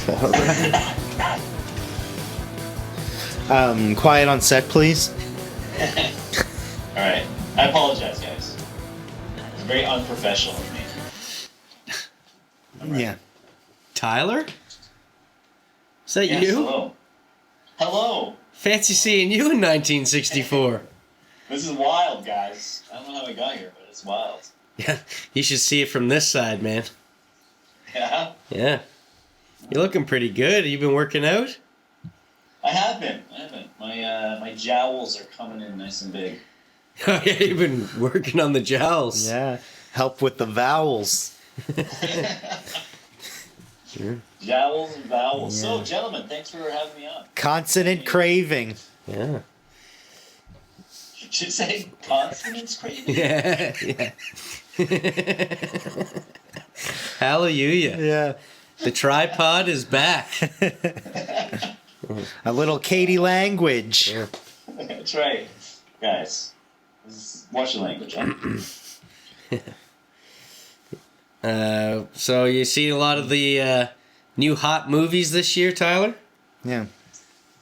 All right. Quiet on set, please. All right. I apologize, guys. It's very unprofessional of me. Yeah. Tyler? Is that Yes, you? hello. Hello. Fancy seeing you in 1964. This is wild, guys. I don't know how I got here, but it's wild. Yeah, you should see it from this side, man. Yeah? Yeah. You're looking pretty good. You been working out? I have been. My jowls are coming in nice and big. Oh, yeah, you've been working on the jowls. Yeah. Help with the vowels. Sure. Jowls and vowels. Yeah. So, gentlemen, thanks for having me on. Consonant craving. Yeah. Should you say consonants craving? Yeah, yeah. Hallelujah. Yeah. The tripod is back. A little Katie language. Yeah. That's right. Guys, watch your language, huh? So you see a lot of the new hot movies this year, Tyler? Yeah.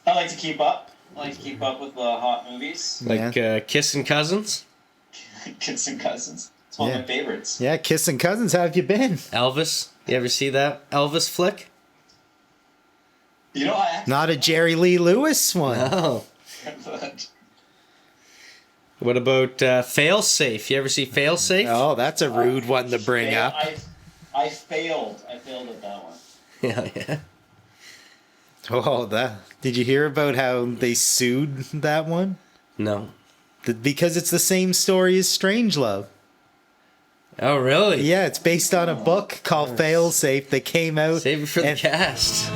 I like to keep up. I like to keep up with the hot movies. Like Kissing Cousins? Kissing Cousins. It's one of my favorites. Yeah, Kissing Cousins, how have you been? Elvis? You ever see that Elvis flick? You know, I actually... Not a Jerry Lee Lewis one. Oh. What about Failsafe? You ever see Failsafe? Oh, that's a rude one to bring up. I failed. I failed at that one. Yeah, yeah. Oh, did you hear about how they sued that one? No. Because it's the same story as Strangelove. Oh, really? Yeah, it's based on a book called Failsafe that came out. Save it for the cast.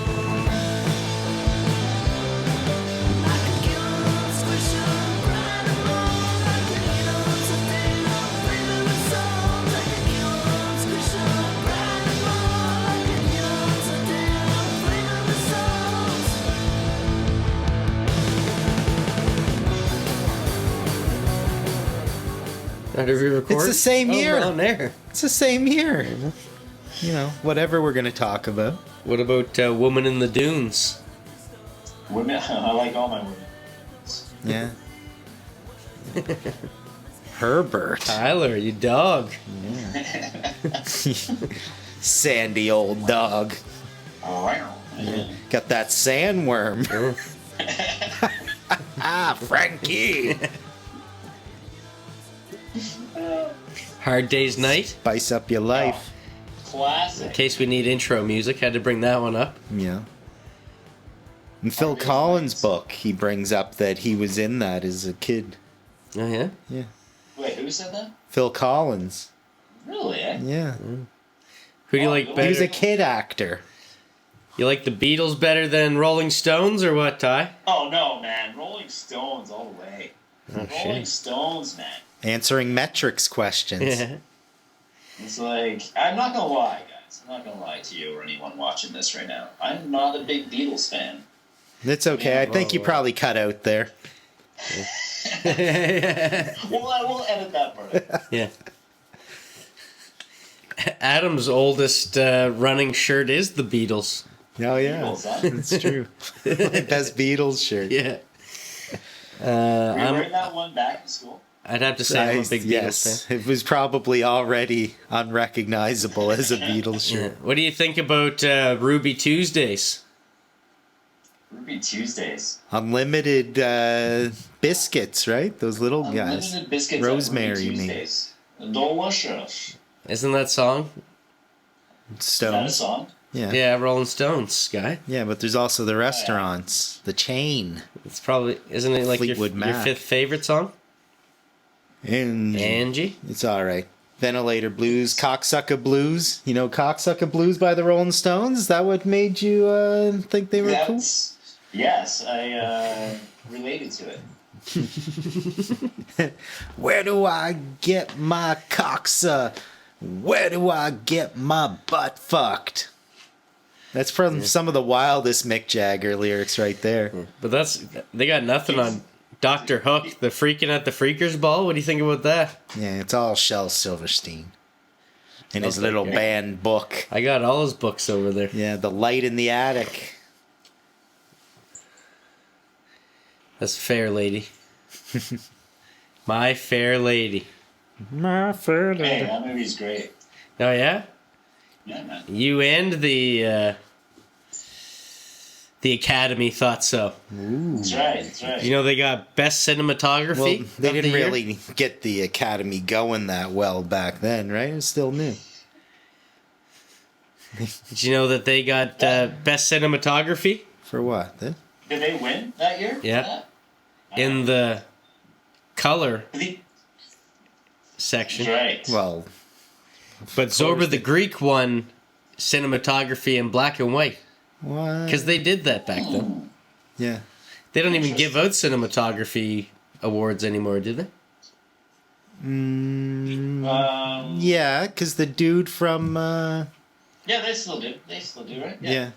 It's the same year. Oh, there. It's the same year. You know, whatever we're going to talk about. What about Woman in the Dunes? Women, I like all my women. Yeah. Herbert. Tyler, you dog. Yeah. Sandy old dog. Yeah. Got that sandworm. Frankie. Hard Day's Night. Spice up your life. Classic. In case we need intro music, had to bring that one up. Yeah. In Phil Collins' book, he brings up that he was in that as a kid. Oh, yeah? Yeah. Wait, who said that? Phil Collins. Really, eh? Yeah. Who do you like better? He was a kid actor. You like the Beatles better than Rolling Stones or what, Ty? Oh, no, man. Rolling Stones all the way. Oh, Rolling shit. Stones, man. Answering metrics questions. Yeah. It's like, I'm not going to lie, guys. I'm not going to lie to you or anyone watching this right now. I'm not a big Beatles fan. It's okay. I think you probably cut out there. Well, I will edit that part out. Yeah. Adam's oldest running shirt is the Beatles. Oh, yeah. Beatles, huh? It's true. My best Beatles shirt. Yeah. Were you wearing that one back in school? I'd have to say I'm a big Beatles fan. It was probably already unrecognizable as a Beatles Yeah. shirt. What do you think about Ruby Tuesdays? Ruby Tuesdays. Unlimited biscuits, right? Those little guys. Unlimited biscuits. Rosemary, at Ruby you mean. Tuesdays. Delicious. Isn't that song? Is that a Stones. song? Yeah. Yeah, Rolling Stones, guy. Yeah, but there's also the restaurants, the chain. It's probably, isn't it like your Fleetwood Mac. fifth favorite song? Angie? It's all right. Ventilator Blues, Cocksucker Blues. You know Cocksucker Blues by the Rolling Stones? Is that what made you think they were cool? Yes, I related to it. Where do I get my cocksa? Where do I get my butt fucked? That's from some of the wildest Mick Jagger lyrics right there. But they got nothing on Dr. Hook, the Freaking at the Freakers Ball. What do you think about that? Yeah, it's all Shel Silverstein. in his Okay, little great. banned book. I got all his books over there. Yeah, The Light in the Attic. That's Fair Lady. My Fair Lady. My fair Hey, lady. that movie's great. Oh yeah? Yeah, man. You and the Academy thought so. That's right. That's right. You know they got best cinematography. Well, they of the didn't year? really get the Academy going that well back then, right? It was still new. Did you know that they got best cinematography For what? Did they win that year? Yeah. in the color That's section? right. Well, But Zorba the Greek won cinematography in black and white what? because they did that back then. Yeah. They don't even give out cinematography awards anymore, do they? Yeah, because the dude from... Yeah, they still do. They still do, right? yeah.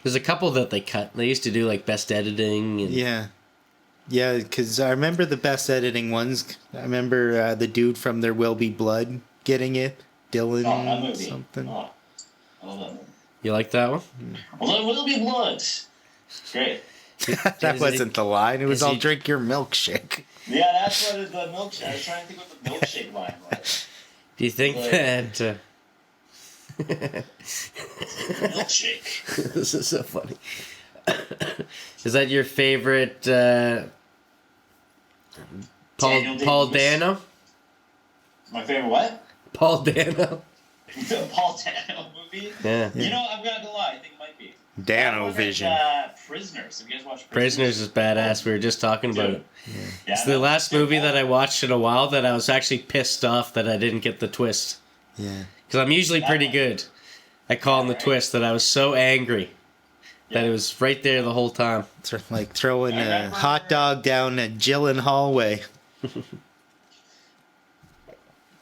There's a couple that they cut. They used to do like best editing. And Yeah. Yeah, because I remember the best editing ones. I remember the dude from There Will Be Blood getting it. Dylan Oh, that movie. something. Oh, I love that movie. You like that one? Well, there will be blood. Great. That Is wasn't the line. It was is all he- drink your milkshake. Yeah, that's what the milkshake. I was trying to think what the milkshake line was. Do you think Like- that... Milkshake. This is so funny. Is that your favorite Paul Daniel Dano? My favorite what? Paul Dano? The Paul Dano movie? Yeah. You know, I'm not gonna lie. I think it might be. Dano Like, Vision. Prisoners. Have you guys watched Prisoners is badass. We were just talking about it. Yeah, It's the last movie that I watched in a while that I was actually pissed off that I didn't get the twist. Yeah. Because I'm usually pretty good at calling the Right. twist, that I was so angry that it was right there the whole time. It's like throwing I a remember- hot dog down a Gillen hallway.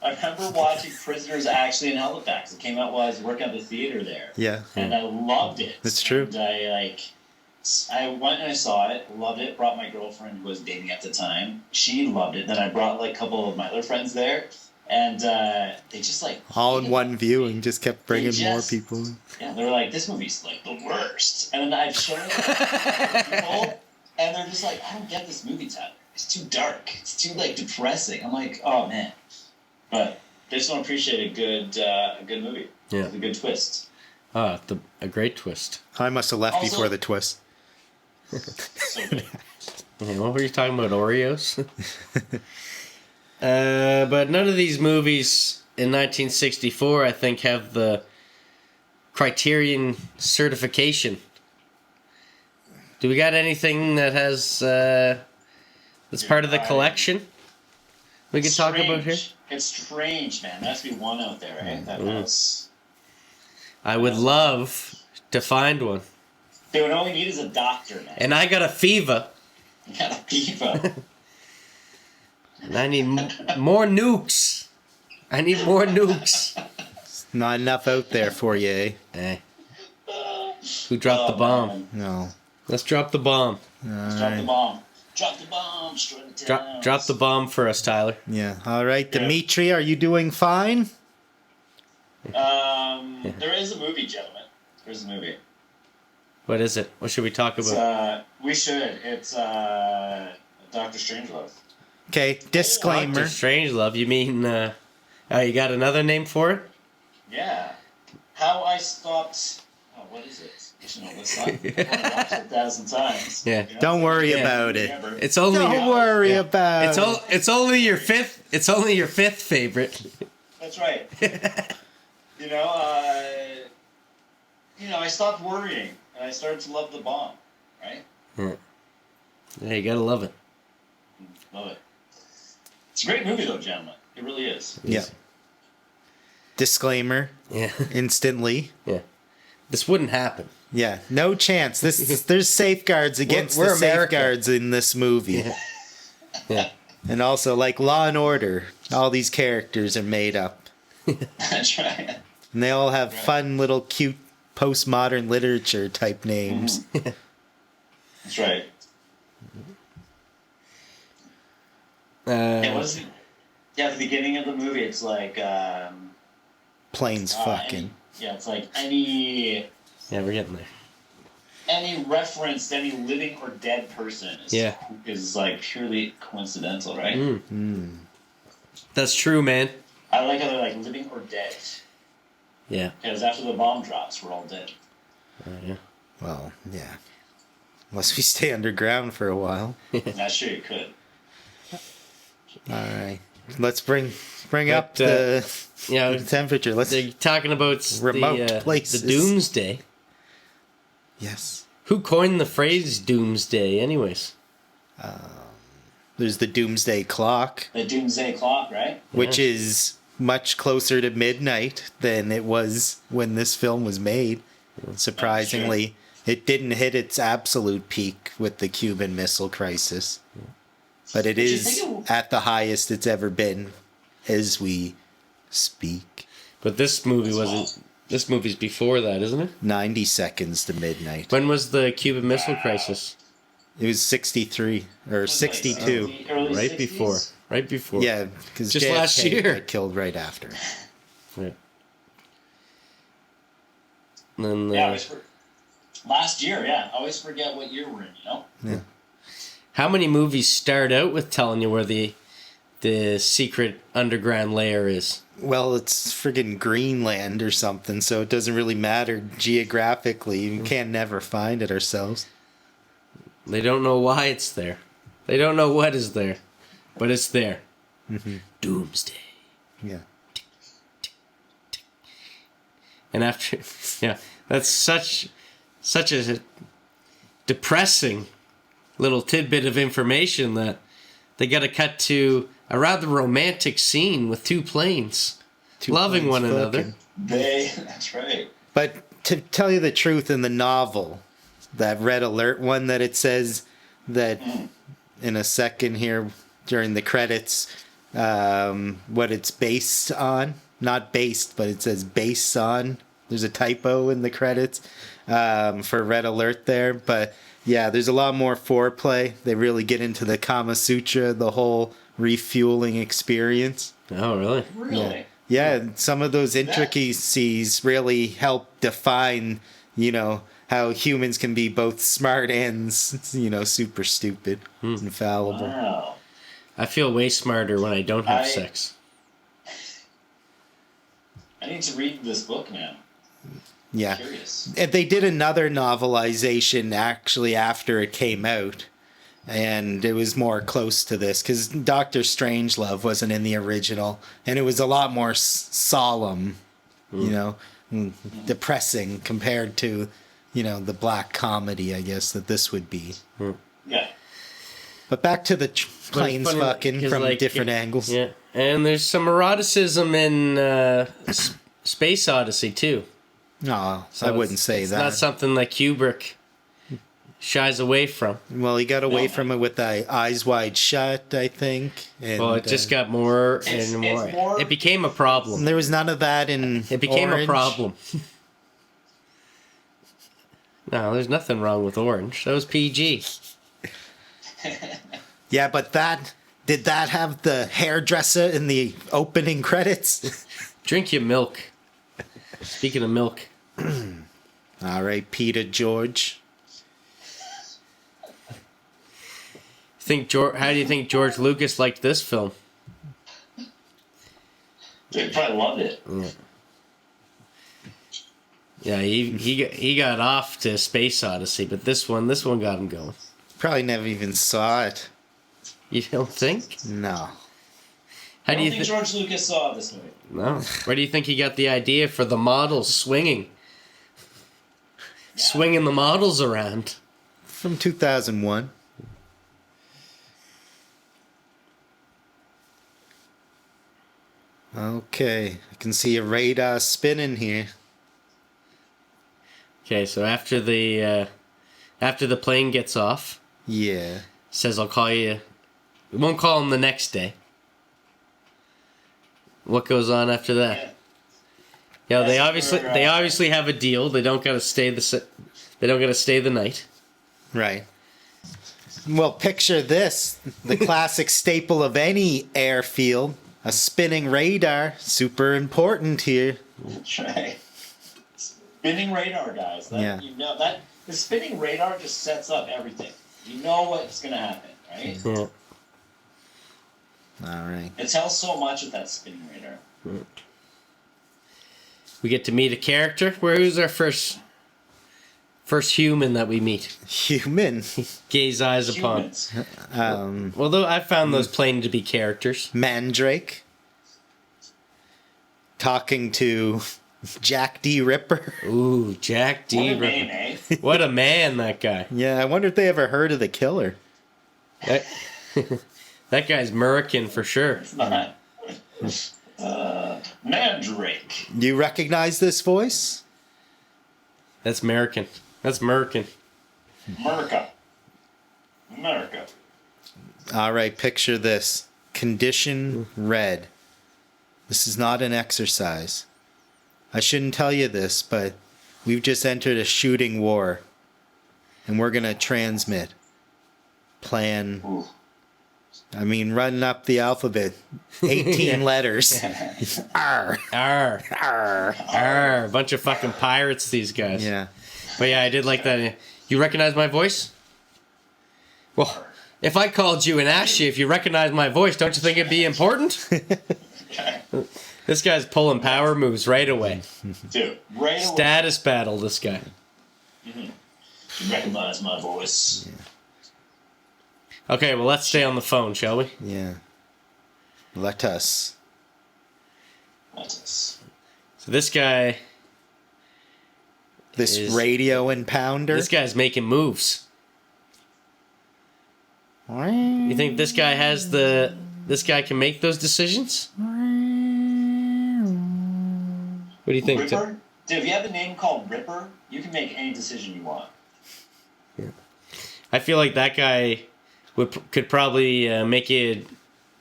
I remember watching Prisoners actually in Halifax. It came out while I was working at the theater there. Yeah. And I loved it. That's true. And I went and I saw it, loved it, brought my girlfriend who was dating at the time. She loved it. Then I brought like a couple of my other friends there. And they just like... All in one viewing, just kept bringing more just- people. Yeah, they were like, this movie's like the worst. And then I've shown it to people, and they're just like, I don't get this movie, Tyler. It's too dark. It's too like depressing. I'm like, oh man. But they just don't appreciate a good movie. Yeah. With a good twist. Ah, a great twist. I must have left Also- before the twist. So good. Yeah, what were you talking about, Oreos? But none of these movies in 1964, I think, have the Criterion certification. Do we got anything that has that's part of the collection we could talk about here? Strange. It's strange, man. There has to be one out there, right? That has... I would love to find one. Dude, all we need is a doctor, man. And I got a fever, You got a diva. and I need more nukes. I need more nukes. Not enough out there for you, eh? Eh. Who dropped the bomb? Man. No. Let's drop the bomb. Drop the bomb. Drop the bomb. Destroy the town. Drop the bomb for us, Tyler. Yeah. All right, Yeah. Dimitri, are you doing fine? There is a movie, gentlemen. There's a movie. What is it? What should we talk It's, about? we should. It's Doctor Strangelove. Okay, disclaimer. Doctor Strangelove. You mean? You got another name for it? Yeah. How I stopped. Oh, what is it? I should know this one. I've watched it 1,000 times. Yeah. You know? Don't worry Yeah. about it. Remember. It's only Don't your, worry yeah. about it's it. it's only your fifth. It's only your fifth favorite. That's right. You know, I stopped worrying and I started to love the bomb. Right? Yeah, you gotta love it. Love it. It's a great movie, though, gentlemen. It really is. Yeah. Disclaimer. Yeah. Instantly. Yeah. This wouldn't happen. Yeah, no chance. There's safeguards against We're the America. safeguards in this movie. Yeah. Yeah. And also, like Law and Order, all these characters are made up. That's right. And they all have fun little cute postmodern literature type names. That's right. Yeah, what is it? Yeah, at the beginning of the movie, it's like, planes fucking. It's like any Yeah, we're getting there. any reference to any living or dead person is like purely coincidental, right? That's true, man. I like how they're like living or dead. Yeah. Because after the bomb drops, we're all dead. Yeah. Well, yeah. Unless we stay underground for a while. Not sure you could. All right. Let's bring up But, the temperature. Let's They're talking about remote places. the doomsday. Yes. Who coined the phrase doomsday, anyways? There's the doomsday clock, The doomsday clock, right? which is much closer to midnight than it was when this film was made. Surprisingly, it didn't hit its absolute peak with the Cuban Missile Crisis. But it is at the highest it's ever been as we speak. But this movie wasn't. This movie's before that, isn't it? 90 seconds to midnight. When was the Cuban Missile Crisis? It was 63 or 62. Early Right 60s? before. Right before. Yeah, because Just last year. got killed right after. Yeah. And then, Yeah, last year, I always forget what year we're in, you know? Yeah. how many movies start out with telling you where the secret underground layer is? Well, it's friggin' Greenland or something, so it doesn't really matter geographically. We can't never find it ourselves. They don't know why it's there. They don't know what is there, but it's there. Doomsday. Yeah. And after, that's such a depressing little tidbit of information that they got to cut to a rather romantic scene with two planes loving planes one another. fucking. That's right. But to tell you the truth, in the novel, that Red Alert one that it says that in a second here during the credits, what it's based on. Not based, but it says based on. There's a typo in the credits for Red Alert there. But yeah, there's a lot more foreplay. They really get into the Kama Sutra, the whole refueling experience. Oh, really? Really? Yeah, some of those intricacies really help define, how humans can be both smart and, super stupid, infallible. Wow. I feel way smarter when I don't have I- sex. I need to read this book, man. Yeah. I'm curious. And they did another novelization actually after it came out, and it was more close to this because Dr. Strangelove wasn't in the original, and it was a lot more solemn, depressing compared to, the black comedy, I guess, that this would be. Yeah. But back to the planes funny, fucking 'cause, from different angles. Yeah, and there's some eroticism in Space Odyssey too. No, So I wouldn't say it's that. not something that Kubrick shies away from. Well, he got away from it with the Eyes Wide Shut, I think. And, Well, it just got more It's and more. more- It became a problem. there was none of that in It became Orange. a problem. No, there's nothing wrong with Orange. That was PG. Yeah, but did that have the hairdresser in the opening credits? Drink your milk. Speaking of milk, All right, Peter George. how do you think George Lucas liked this film? They probably loved it. Yeah, he got off to Space Odyssey, but this one got him going. Probably never even saw it. You don't think? No. How I do don't you think think? George Lucas saw this movie. No. Where do you think he got the idea for the models swinging the models around? From 2001. Okay, I can see a radar spinning here. Okay, so after the plane gets off, Yeah. says I'll call you. We won't call him the next day. What goes on after that? Yeah, they obviously have a deal. They don't gotta stay the night. Right. Well, picture this. The classic staple of any airfield. A spinning radar. Super important here. That's right. Spinning radar, guys. Yeah. You know that the spinning radar just sets up everything. You know what's gonna happen, right? Yeah. All right. It tells so much with that spinning radar. We get to meet a character. Who's our first human that we meet? Human. Gaze eyes Humans. upon. Although I found those plain to be characters. Mandrake. Talking to Jack D. Ripper. Ooh, Jack D. What a Ripper. name, eh? What a man, that guy. Yeah, I wonder if they ever heard of the killer. That, that guy's American for sure. It's not. Mandrake. You recognize this voice? That's American. That's American. America. America. All right, picture this. Condition red. This is not an exercise. I shouldn't tell you this, but we've just entered a shooting war. And we're going to transmit. Plan. Ooh. I mean, running up the alphabet. 18 letters. R. Arr. R. Arr. Bunch of fucking pirates, these guys. Yeah. But yeah, I did like that. You recognize my voice? Well, if I called you and asked you if you recognize my voice, don't you think it'd be important? This guy's pulling power moves right away. Dude, right away. Status battle, this guy. You recognize my voice. Okay, well, let's stay on the phone, shall we? Yeah. Let us. That's So this guy, This Is- radio impounder. this guy's making moves. You think this guy has the... This guy can make those decisions? What do you think? Tim? Ripper? Dude, if you have a name called Ripper, you can make any decision you want. I feel like that guy could probably make you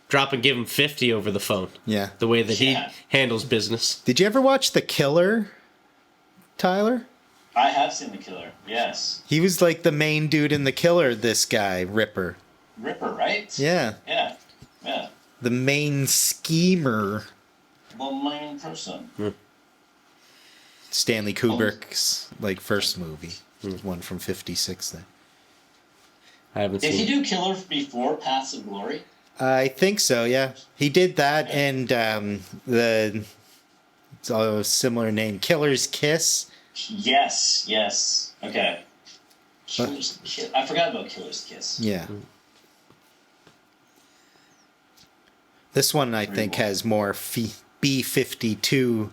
drop and give him 50 over the phone. Yeah. The way that Yeah. he handles business. Did you ever watch The Killer, Tyler? I have seen The Killer, yes. He was like the main dude in The Killer, this guy, Ripper. Ripper, right? Yeah. Yeah. Yeah. The main schemer. The main person. Stanley Kubrick's like first movie. One from 56 then. I haven't Did he seen. do Killer before Paths of Glory? I think so, yeah. He did that and it's a similar name, Killer's Kiss. Yes, yes. Okay. Killer's Kiss. I forgot about Killer's Kiss. Yeah. This one I think has more B-52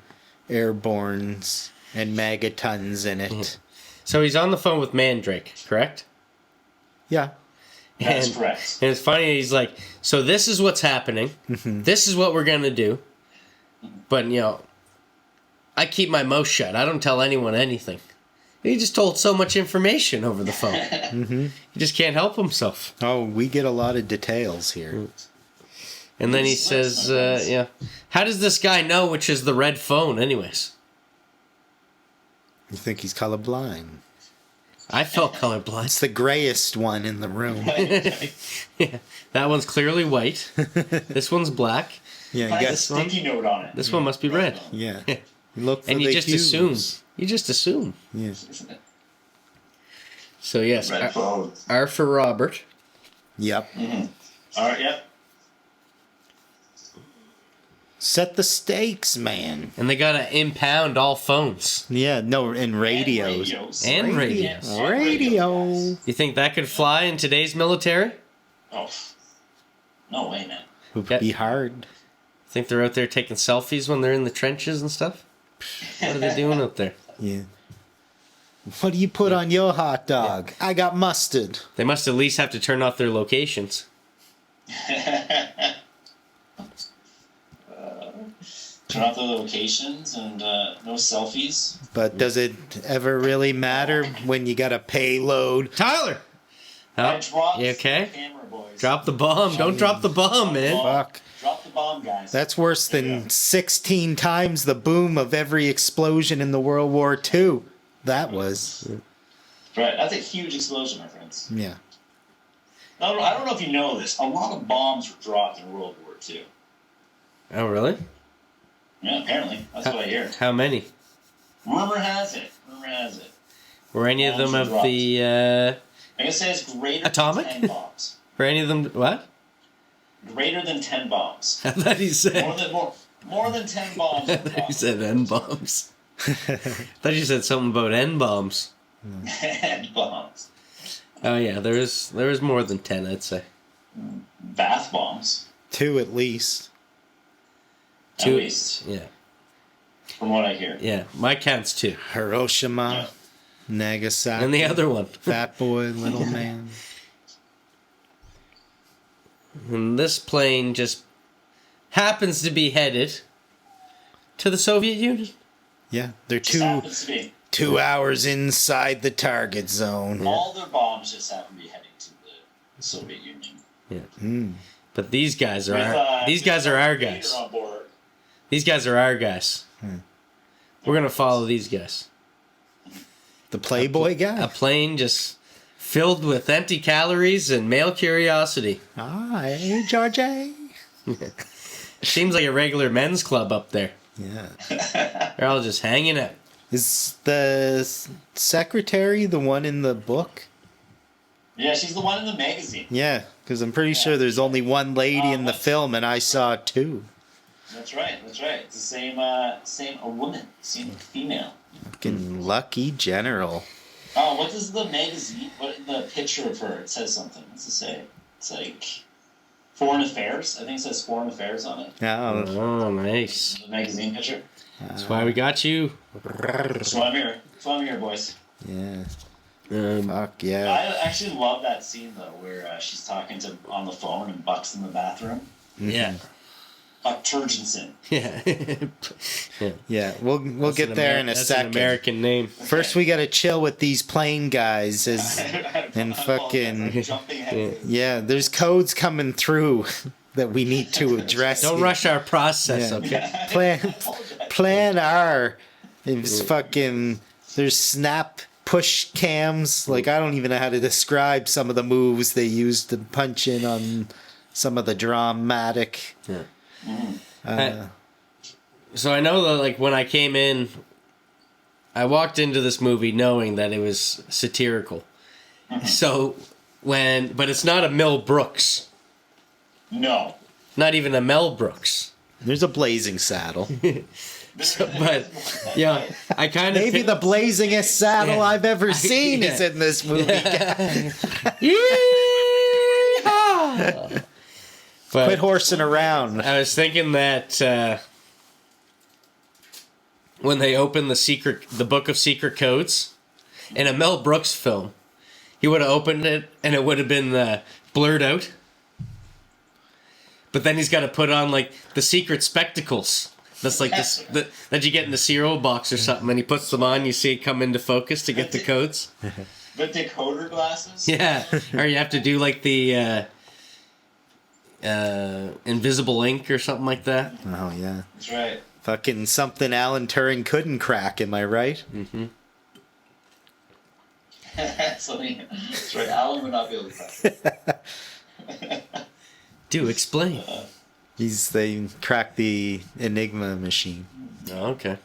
airbornes and megatons in it. So he's on the phone with Mandrake, correct? Yeah. That's And- correct. And it's funny, he's like, so this is what's happening. This is what we're going to do. But, you know, I keep my mouth shut. I don't tell anyone anything. He just told so much information over the phone. He just can't help himself. Oh, we get a lot of details here. And then he Yes, says, my friends. yeah, how does this guy know which is the red phone anyways? You think he's colorblind? I felt colorblind. It's the grayest one in the room. Yeah, that one's clearly white. This one's black. Yeah, It I has a guess. sticky note on it. This one must be red. Yeah. Look for And you the just hues. assume. You just assume. Yeah. Isn't it? So yes, Red phone. R for Robert. Yep. All right, yep. Set the stakes, man. And they gotta impound all phones. Yeah, no, and radios. And radios. And Radio. guys. You think that could fly in today's military? Oh, no way, man. Would Yeah. be hard. Think they're out there taking selfies when they're in the trenches and stuff? What are they doing out there? Yeah. What do you put on your hot dog? I got mustard. They must at least have to turn off their locations. Turn off the locations and no selfies. But does it ever really matter when you got a payload? Tyler! I Oh, dropped you okay? the camera, boys. Drop the bomb. Don't drop the bomb, man. Fuck. Drop the bomb, guys. That's worse than Yeah. 16 times the boom of every explosion in the World War II. That was. Right, that's a huge explosion, my friends. Yeah. I don't know if you know this. A lot of bombs were dropped in World War II. Oh, really? Yeah, apparently. That's what I hear. How many? Rumor has it. Were any of them Bombs of were the I'm going to say it's greater Atomic? than 10 bombs. were any of them what? Greater than 10 bombs. I thought he said More than 10 bombs. I thought he said N bombs. I thought you said something about N bombs. N bombs. Oh yeah, there was more than 10, I'd say. Bath bombs. 2 at least. At least. Yeah. From what I hear. Yeah, my count's 2. Hiroshima, Nagasaki. And the other one. Fat Boy, Little Man. And this plane just happens to be headed to the Soviet Union. Yeah, they're Just happens to be. 2 hours inside the target zone. All their bombs just happen to be heading to the Soviet Union. Yeah. Mm. But these guys are With, our, these guys are our Vader guys. on board. These guys are our guys. We're gonna follow these guys. The Playboy guy? A plane just filled with empty calories and male curiosity. Ah, hey, Georgie. Seems like a regular men's club up there. Yeah. They're all just hanging out. Is the secretary the one in the book? Yeah, she's the one in the magazine. Yeah, because I'm pretty sure there's only one lady in the film, and I saw 2. That's right. It's the same a woman, same female. Fucking lucky general. Oh, what does the magazine, what the picture of her, it says something. What's it say? It's like Foreign Affairs. I think it says Foreign Affairs on it. Oh, Oh, nice. The magazine picture. That's why we got you. That's why I'm here, boys. yeah. Um, Fuck yeah. I actually love that scene, though, where she's talking on the phone and Buck's in the bathroom. yeah. Buck Turgensen. Yeah. Yeah. Yeah, we'll That's get an there in a that's second. An American name. First, we gotta chill with these plane guys. And fucking Jumping ahead. yeah, there's codes coming through that we need to address. Don't here. rush our process, Yeah. okay? Plan R is fucking. There's snap push cams. Like I don't even know how to describe some of the moves they use to punch in on some of the dramatic. Yeah. So I know that, like, when I came in, I walked into this movie knowing that it was satirical. So but it's not a Mel Brooks. No. Not even a Mel Brooks. There's a blazing saddle. But yeah, I kind of Maybe the blazingest saddle Yeah. I've ever seen is in this movie. Yeehaw! But Quit horsing around. I was thinking that when they opened the Book of Secret Codes in a Mel Brooks film, he would have opened it and it would have been blurred out. But then he's got to put on like the secret spectacles. That's like that you get in the cereal box or something, and he puts them on. You see it come into focus to get the codes. The decoder glasses? Yeah, or you have to do like the invisible ink or something like that. Oh yeah. That's right. Fucking something Alan Turing couldn't crack, am I right? Mm-hmm. That's right. Alan would not be able to crack it. Do explain. They cracked the Enigma machine. Oh, okay.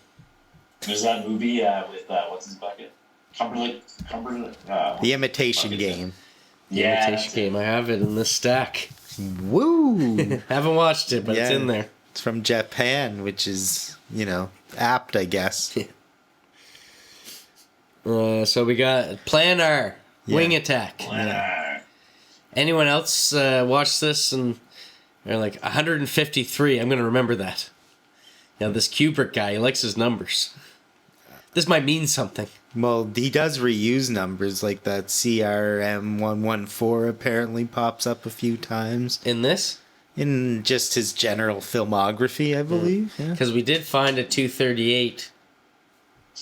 There's that movie with what's his bucket? Cumberland. The Imitation Fuck, Game. Yeah. Imitation Game. I have it in this stack. Woo! Haven't watched it, but it's Yeah. in there. It's from Japan, which is, apt, I guess. So we got Plan R, Wing Attack. Anyone else watch this and they're like 153? I'm gonna remember that. Yeah, this Kubrick guy, he likes his numbers. This might mean something. Well, he does reuse numbers, like that CRM114 apparently pops up a few times. In this? In just his general filmography, I believe. Yeah. Because we did find a 238.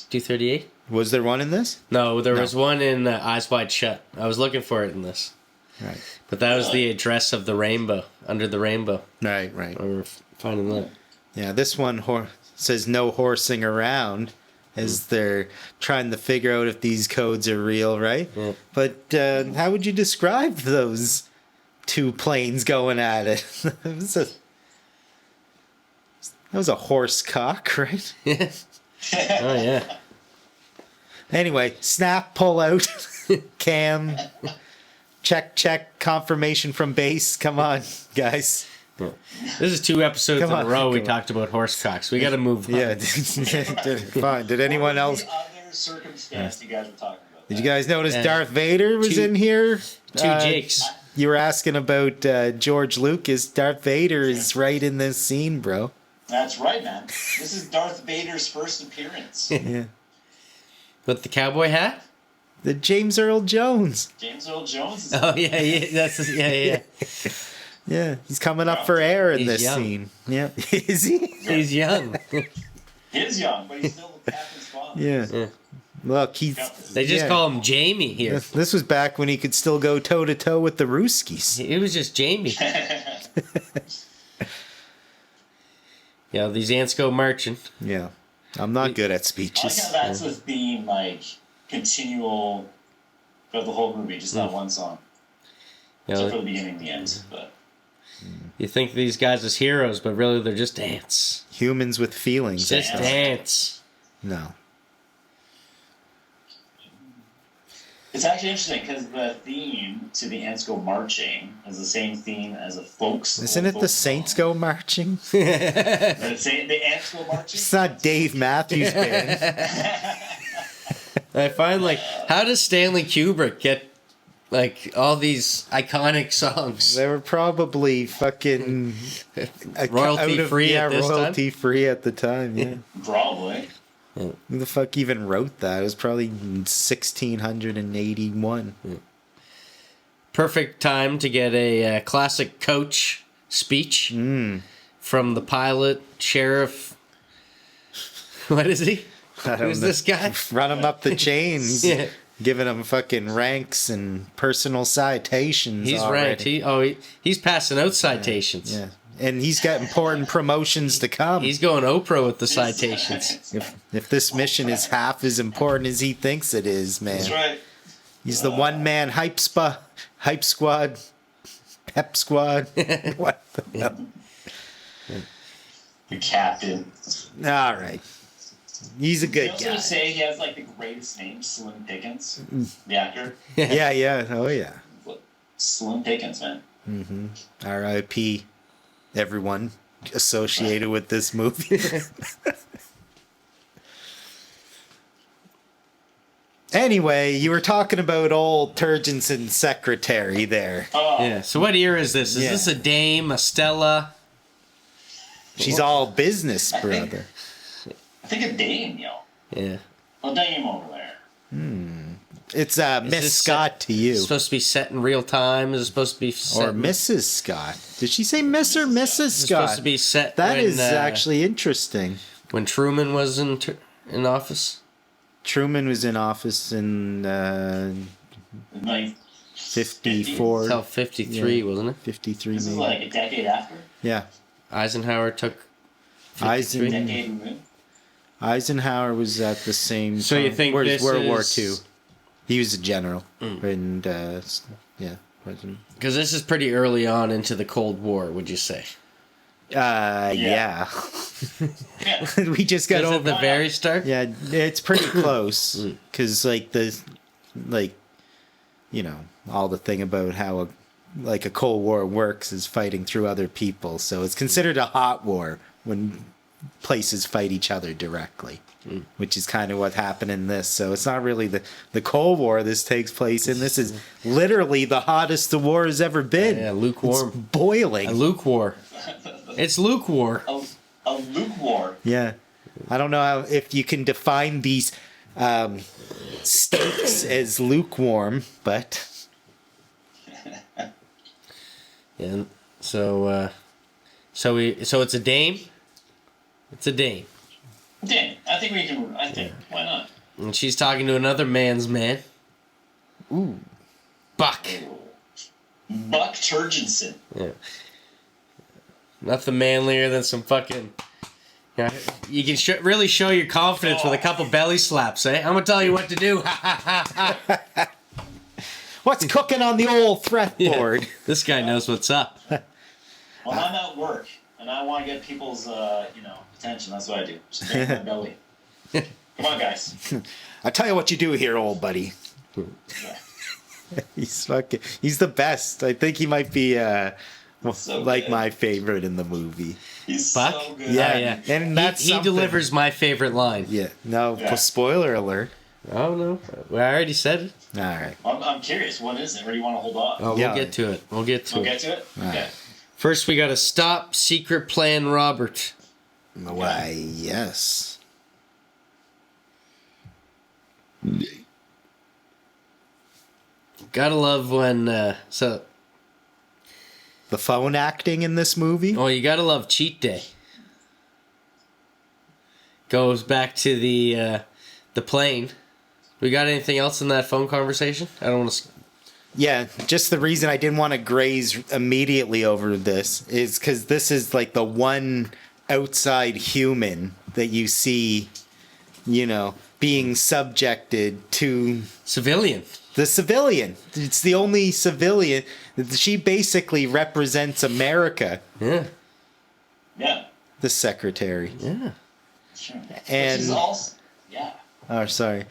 238? Was there one in this? No, there was one in Eyes Wide Shut. I was looking for it in this. Right. But that was the address of the rainbow, under the rainbow. Right. I remember finding that. Yeah, this one says no horsing around, as they're trying to figure out if these codes are real, right? Yeah. But how would you describe those two planes going at it? That was a horse cock, right? Yeah. Oh yeah. Anyway, snap, pull out, cam, check, confirmation from base. Come on, guys. This is 2 episodes Come in on, a row we come on. talked about horse cocks. We got to move on. Yeah, fine. Did anyone else? What was the other circumstance you guys were talking about? Did you guys notice Yeah. Darth Vader was Two- in here? 2 Jakes. You were asking about George Lucas. Darth Vader is right in this scene, bro. That's right, man. This is Darth Vader's first appearance. Yeah. With the cowboy hat? The James Earl Jones. James Earl Jones is Oh yeah, yeah. Yeah, he's coming up for air in He's this young. scene. Yeah. Is he? He's young. he is young, but he's still Captain's father. Yeah. Yeah. Look, he's. They just yeah. call him Jamie here. This was back when he could still go toe to toe with the Ruskies. It was just Jamie. Yeah, these ants go marching. Yeah. I'm not good at I like speeches. how that's the theme, like, continual throughout the whole movie, just that one song. You Except for know, the beginning and the end. But you think these guys as heroes, but really they're just ants. Humans with feelings. Just Ants. ants. No. it's actually interesting because the theme to the Ants Go Marching is the same theme as a folks. Isn't it the Saints Go Marching? The Ants Go Marching? It's not Dave Matthews Band. I find, like, how does Stanley Kubrick get, like, all these iconic songs? They were probably fucking Royalty free yeah, at this royalty free at the time. Yeah. Probably. Who the fuck even wrote that? It was probably in 1681. Perfect time to get a classic coach speech from the pilot, sheriff. What is he? I don't Who's know. this guy? Run him up the chain. He's Yeah. giving him fucking ranks and personal citations. He's already. ranked. He's passing out citations. Yeah. And he's got important promotions to come. He's going Oprah with the citations. If this mission is half as important as he thinks it is, man. That's right. He's the one man hype squad, pep squad. What the hell? The captain. All right. He's a You good also guy. say he has like the greatest name, Slim Pickens, the actor. Yeah, yeah. Oh, yeah. Slim Pickens, man. R.I.P. everyone associated with this movie. Anyway, you were talking about old Turgenson's secretary there. Oh, Yeah. So what era is this? Is Yeah. this a dame, a Stella? She's all business, brother. I think a dame, yo. Yeah. A dame over there. It's Miss this Scott to you. It's supposed to be set in real time. Is it supposed to be set Or Mrs. Scott. Did she say Miss or Mrs. It's supposed to Scott? be set That when, is actually interesting. when Truman was in office. Truman was in office in Like 54, Until 53, Yeah. wasn't it? 53 this is maybe. like a decade after. Yeah. Eisenhower took 53. Eisen- Decade removed. Eisenhower was at the same So time. you think Where's this World War is- II. He was a general. And, yeah. wasn't- Because this is pretty early on into the Cold War, would you say? Yeah. Yeah. We just got Is it over. the very start? Yeah, it's pretty close. Because, all the thing about how a Cold War works is fighting through other people. So it's considered a hot war when places fight each other directly, which is kind of what happened in this. So it's not really the Cold War this takes place in. This is literally the hottest the war has ever been. Yeah, lukewarm. It's boiling. A Luke War. It's Luke War. A Luke War. Yeah. I don't know if you can define these steaks as lukewarm, but Yeah. So it's a dame. It's a dame, Damn, I think we can. I think why not? and she's talking to another man's man. ooh, Buck. Buck Turgensen. Yeah. Nothing manlier than some fucking. Yeah, you can really show your confidence with a couple belly slaps, eh? I'm gonna tell you what to do. what's cooking on the old fretboard? This guy knows what's up. When I'm at work and I want to get people's attention. That's what I do. Just bang my belly. Come on, guys. I tell you what you do here, old buddy. Yeah. He's the best. I think he might be So like good. my favorite in the movie. He's Buck? so good. Yeah. And that's he something. delivers my favorite line. Yeah. No, Yeah. spoiler alert. Oh, no. Well, I already said it. All right. I'm curious. What is it? Or do you want to hold off? Oh, Yeah. we'll get to it. We'll get to We'll it. get to it? All Okay. right. First, we got to stop Secret Plan Robert. Why, yes. Gotta love when, The phone acting in this movie? oh, you gotta love Cheat Day. Goes back to the plane. We got anything else in that phone conversation? I don't want to... Yeah, just the reason I didn't want to graze immediately over this is because this is like the one outside human that you see, being subjected to Civilian. the civilian. It's the only civilian. She basically represents America, Yeah. Yeah. the secretary. Yeah. Sure. And- Which is also, yeah. Oh, sorry.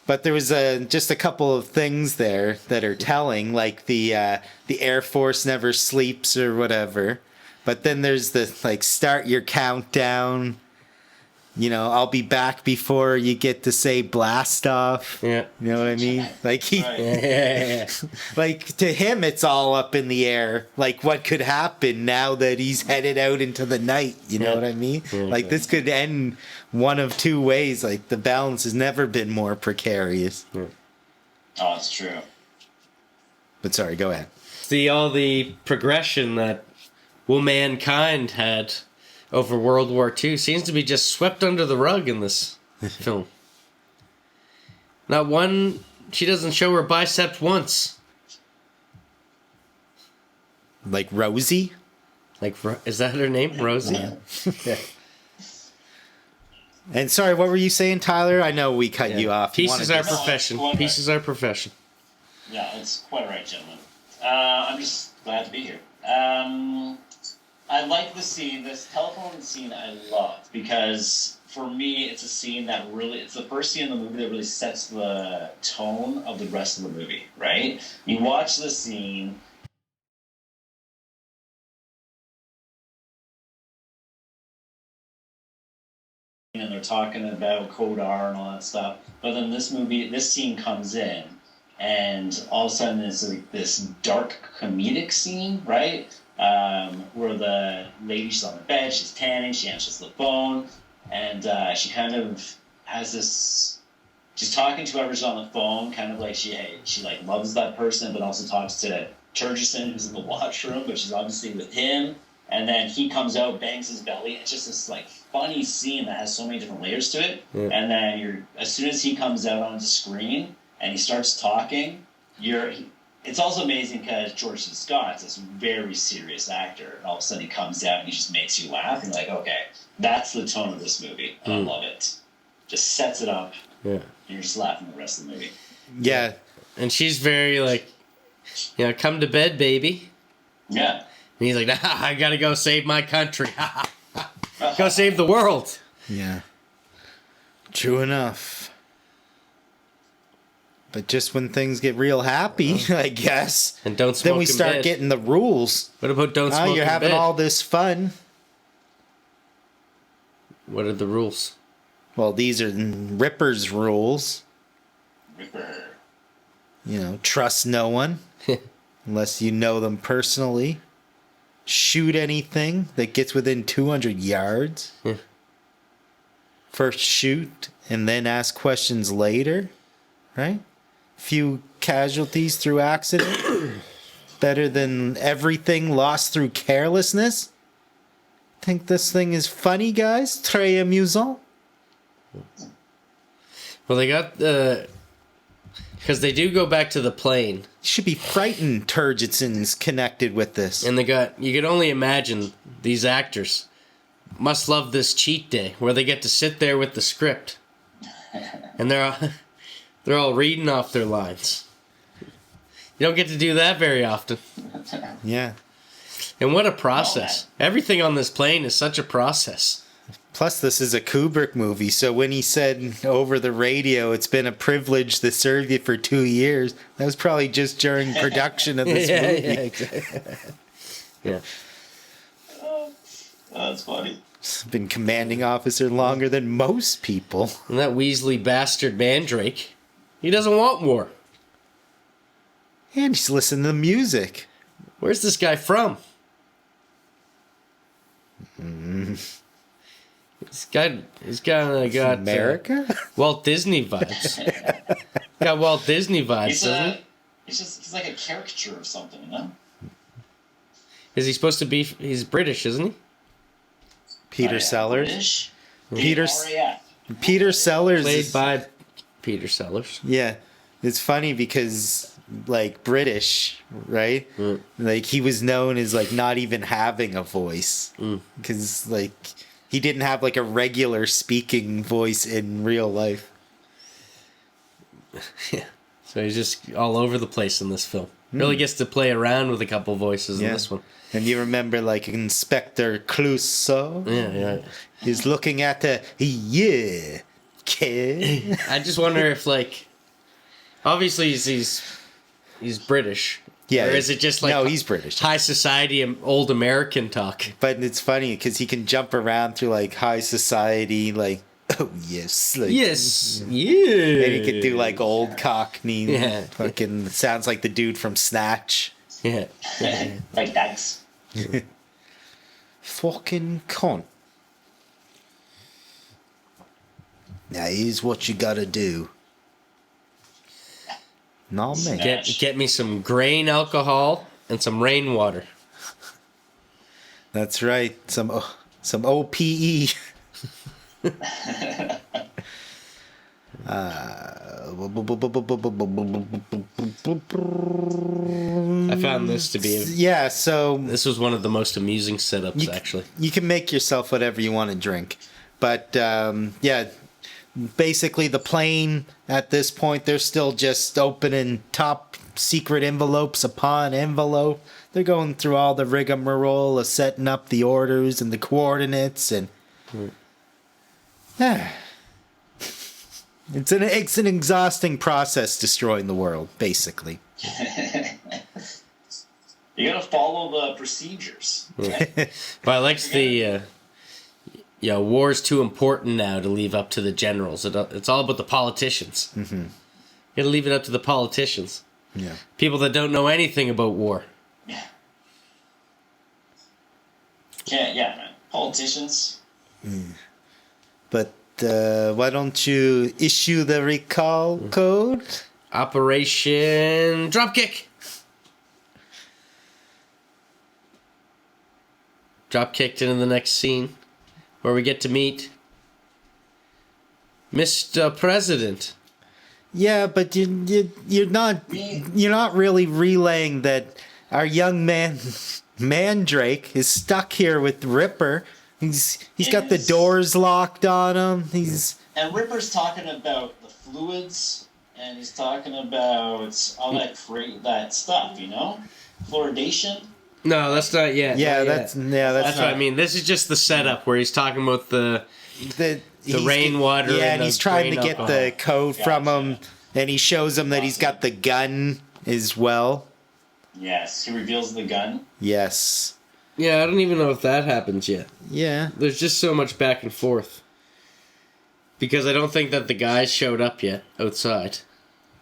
But there was just a couple of things there that are telling, like the Air Force never sleeps or whatever. But then there's the start your countdown. I'll be back before you get to say blast off. Yeah. You know what I mean? Like Right. Yeah. like to him, it's all up in the air. Like what could happen now that he's headed out into the night? You know Yeah. what I mean? Yeah, Like this could end one of two ways. Like the balance has never been more precarious. Oh, that's true. But sorry, go ahead. See all the progression that mankind had over World War II seems to be just swept under the rug in this film. Not one... She doesn't show her bicep once. Like Rosie. Like, is that her name? Rosie? And sorry, what were you saying, Tyler? I know we cut you off. You Pieces wanted are to- profession. No, it's Pieces are profession. Yeah, it's quite right, gentlemen. I'm just glad to be here. I like the scene, this telephone scene I loved, because for me, it's a scene that really, it's the first scene in the movie that really sets the tone of the rest of the movie, right? You watch the scene, and they're talking about Code R and all that stuff, but then this scene comes in, and all of a sudden it's like this dark comedic scene, right? Where the lady, she's on the bed, she's tanning, she answers the phone, and she kind of has this, she's talking to whoever's on the phone, kind of like she like loves that person, but also talks to Turgison, who's in the washroom, but she's obviously with him, and then he comes out, bangs his belly. It's just this like funny scene that has so many different layers to it, Yeah. and then as soon as he comes out onto screen and he starts talking, it's also amazing because George C. Scott's this very serious actor, and all of a sudden he comes out and he just makes you laugh, and you're like, okay, that's the tone of this movie, and I love it. Just sets it up, Yeah. and you're just laughing the rest of the movie. Yeah. And she's very like, come to bed, baby. Yeah. And he's like, I gotta go save my country. Go save the world. Yeah. True enough. But just when things get real happy, I guess, And don't smoke then we in start bed. getting the rules. What about don't Oh, smoke you're in having bed? all this fun. What are the rules? Well, these are Ripper's rules. Ripper. Trust no one unless you know them personally. Shoot anything that gets within 200 yards. First shoot and then ask questions later, right? Few casualties through accident. Better than everything lost through carelessness. Think this thing is funny, guys? Très amusant. Well, they got the... Because they do go back to the plane. You should be frightened Turgison's connected with this. And you could only imagine these actors must love this cheat day where they get to sit there with the script. And they're all reading off their lines. You don't get to do that very often. Yeah. And what a process. Everything on this plane is such a process. Plus, this is a Kubrick movie, so when he said over the radio, it's been a privilege to serve you for 2 years, that was probably just during production of this movie. Yeah, exactly. Yeah. Oh, that's funny. Been commanding officer longer than most people. And that Weasley bastard Mandrake, he doesn't want war. And he's listening to music. Where's this guy from? This guy, he's kind of got America? Walt Disney vibes. Got Walt Disney vibes, doesn't he? He's like a caricature of something, you know? Is he supposed to be? He's British, isn't he? Peter Sellers. British? Peter, RAF. Peter Sellers. Played by Peter Sellers. Yeah. It's funny because, like, British, right? Mm. Like, he was known as, like, not even having a voice. Because, like, he didn't have, like, a regular speaking voice in real life. Yeah. So he's just all over the place in this film. Really gets to play around with a couple voices in this one. And you remember, like, Inspector Clouseau? Yeah. He's looking at the, yeah, kid. I just wonder if, like, obviously he's British. Yeah. Or is it just like No, he's British. high society old American talk? But it's funny because he can jump around through, like, high society, like, oh, yes. Like, Yes. Yeah. And he could do, like, old Cockney. Yeah. Fucking sounds like the dude from Snatch. Yeah. Like that's. Fucking cunt. Now, here's what you gotta do. Not me. Get me some grain alcohol and some rainwater. That's right. Some OPE. I found this to be Yeah, so this was one of the most amusing setups, actually. you can make yourself whatever you want to drink. But, yeah, basically the plane at this point, they're still just opening top secret envelopes upon envelope. They're going through all the rigmarole of setting up the orders and the coordinates and... It's an exhausting process destroying the world, basically. You gotta follow the procedures. But I like the... war's too important now to leave up to the generals. It's all about the politicians. Mm-hmm. You gotta leave it up to the politicians. Yeah. People that don't know anything about war. Yeah. Yeah, man. Politicians. But why don't you issue the recall code? Operation Dropkick. Dropkicked into the next scene, where we get to meet Mr. President. Yeah, but you're not really relaying that our young man Mandrake is stuck here with Ripper. He's got the doors locked on him. And Ripper's talking about the fluids, and he's talking about all that stuff, you know, fluoridation. No, that's not yet. Yeah, not yet. that's what I mean. This is just the setup where he's talking about the he's rainwater. Yeah, and he's the trying to grain get alcohol. the code from him, and he shows him that he's got the gun as well. Yes, he reveals the gun. Yes. Yeah, I don't even know if that happens yet. Yeah. There's just so much back and forth. Because I don't think that the guys showed up yet outside.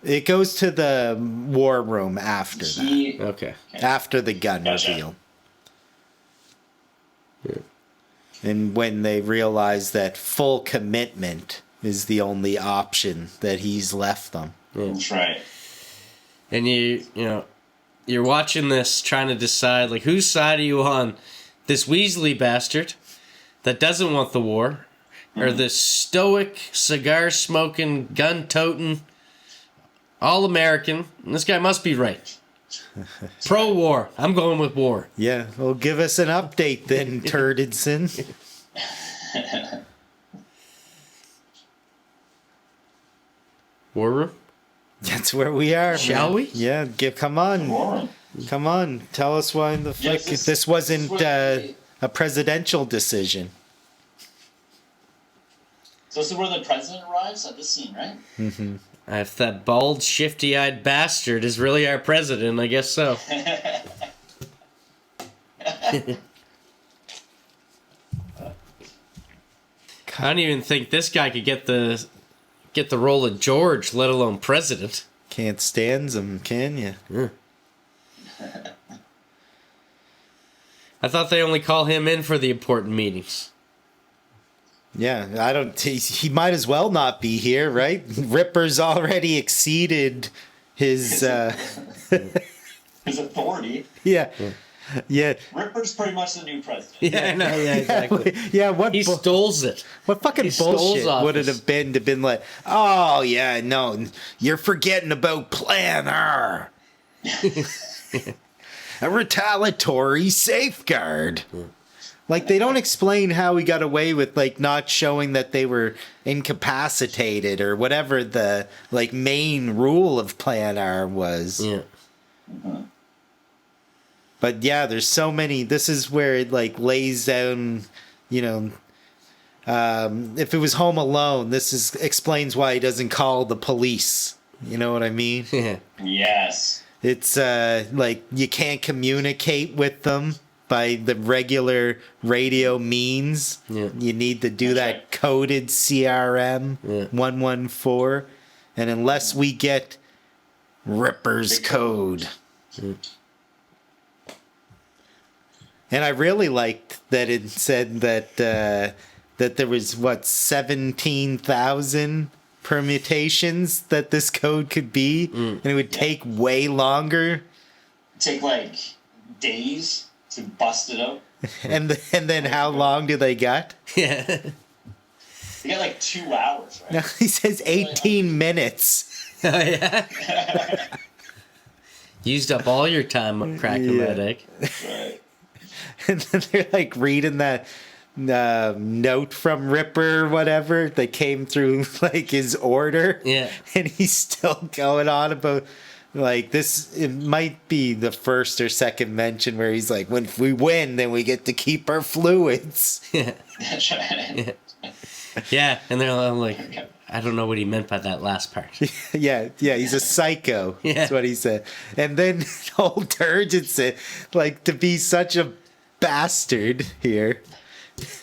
It goes to the war room after that. Okay. After the gun reveal. Yeah. And when they realize that full commitment is the only option that he's left them. Yeah. That's right. And you're watching this trying to decide, like, whose side are you on? This Weasley bastard that doesn't want the war, or this stoic, cigar-smoking, gun-toting, all-American, and this guy must be right. Pro-war. I'm going with war. Yeah, well, give us an update then, Turdidson. War room? That's where we are, Shall man. we? Yeah, come on. Warren. Come on, tell us why the fuck this wasn't a presidential decision. So this is where the president arrives at this scene, right? Mm-hmm. If that bald, shifty-eyed bastard is really our president, I guess so. I don't even think this guy could get the role of George, let alone president. Can't stand him, can you? Yeah. I thought they only call him in for the important meetings. Yeah, I don't. He might as well not be here, right? Ripper's already exceeded his his authority. Yeah. Yeah. Ripper's pretty much the new president. Yeah, I know. Yeah, exactly. Yeah, what he stoles it. What fucking bullshit would it have been to been like, oh yeah, no, you're forgetting about Plan R. A retaliatory safeguard. Like, they don't explain how he got away with, like, not showing that they were incapacitated or whatever the, like, main rule of Plan R was. Yeah. But, yeah, there's so many... This is where it, like, lays down, you know... if it was Home Alone, explains why he doesn't call the police. You know what I mean? Yeah. Yes. It's, like, you can't communicate with them by the regular radio means. Yeah. You need to do that coded CRM 114. And unless we get Ripper's code. Yeah. And I really liked that it said that that there was, 17,000 permutations that this code could be. And it would take way longer. Take, like, days to bust it out. And then how long do they got? Yeah. They got like 2 hours, right? No, he says 18 minutes. Oh, yeah. Used up all your time cracking that egg. Right. And then they're like reading that note from Ripper or whatever that came through like his order. Yeah. And he's still going on about like this. It might be the first or second mention where he's like, when we win, then we get to keep our fluids. Yeah. That's right. Yeah. And they're all like, I don't know what he meant by that last part. Yeah, he's a psycho. Yeah. That's what he said. And then old Turgid like, to be such a bastard here.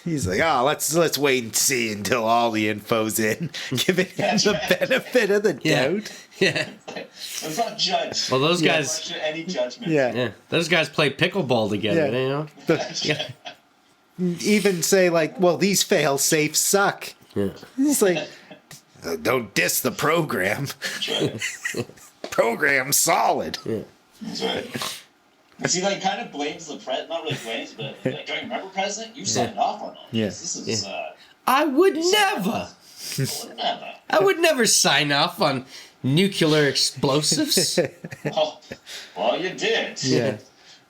He's like, oh, let's wait and see until all the info's in, giving him the benefit of the doubt. Yeah. Let's not judge. Well, those guys. Any judgment. Yeah. Those guys play pickleball together. You know. Even say like, well, these fail safes suck. Yeah. He's like, don't diss the program. That's right. Program's solid. Yeah. That's right. Because he like kind of blames the president, not really blames, but like, don't you remember, President? You signed off on all this. Yeah. This is I would never. I would never sign off on nuclear explosives. Well, you did. Yeah.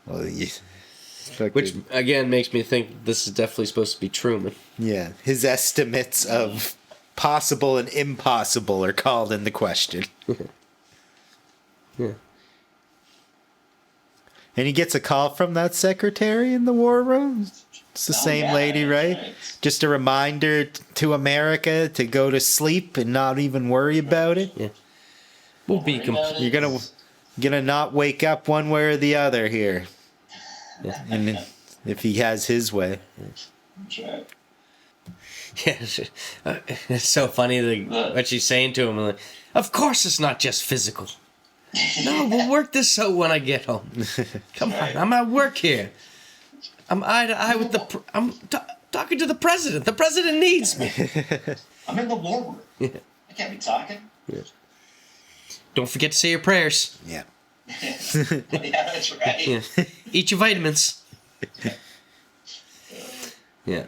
Well, Which again makes me think this is definitely supposed to be Truman. Yeah, his estimates of possible and impossible are called into question. Yeah. And he gets a call from that secretary in the war room. It's the same lady, right? Just a reminder to America to go to sleep and not even worry about it. Yeah. We'll be You're gonna not wake up one way or the other here. Yeah. And if he has his way. That's right. Yeah, it's so funny what she's saying to him. Like, of course, it's not just physical. No, we'll work this out when I get home. Come on, I'm at work here. I'm eye to eye with I'm talking to the president. The president needs me. I'm in the war room. Yeah. I can't be talking. Yeah. Don't forget to say your prayers. Yeah. Yeah, that's right. Yeah. Eat your vitamins. Yeah.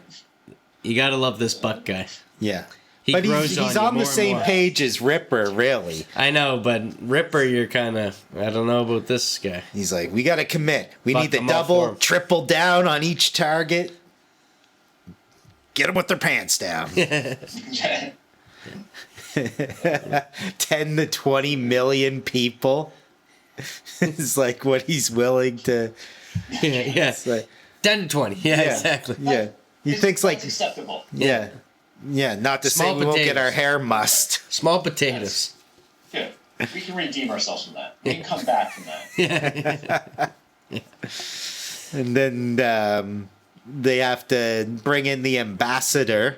You gotta love this Buck guy. Yeah. But he's on the same page as Ripper, really. I know, but Ripper, you're kind of... I don't know about this guy. He's like, we got to commit. We Fuck need to them all for double, him. triple down on each target. Get them with their pants down. 10 to 20 million people. is like what he's willing to. Yeah. It's like, 10 to 20. Yeah, exactly. Yeah. He thinks like. That's acceptable. Yeah. Yeah. Not to Small say we won't get potatoes. our hair mussed. Small potatoes. Good. We can redeem ourselves from that. We can come back from that. And then they have to bring in the ambassador.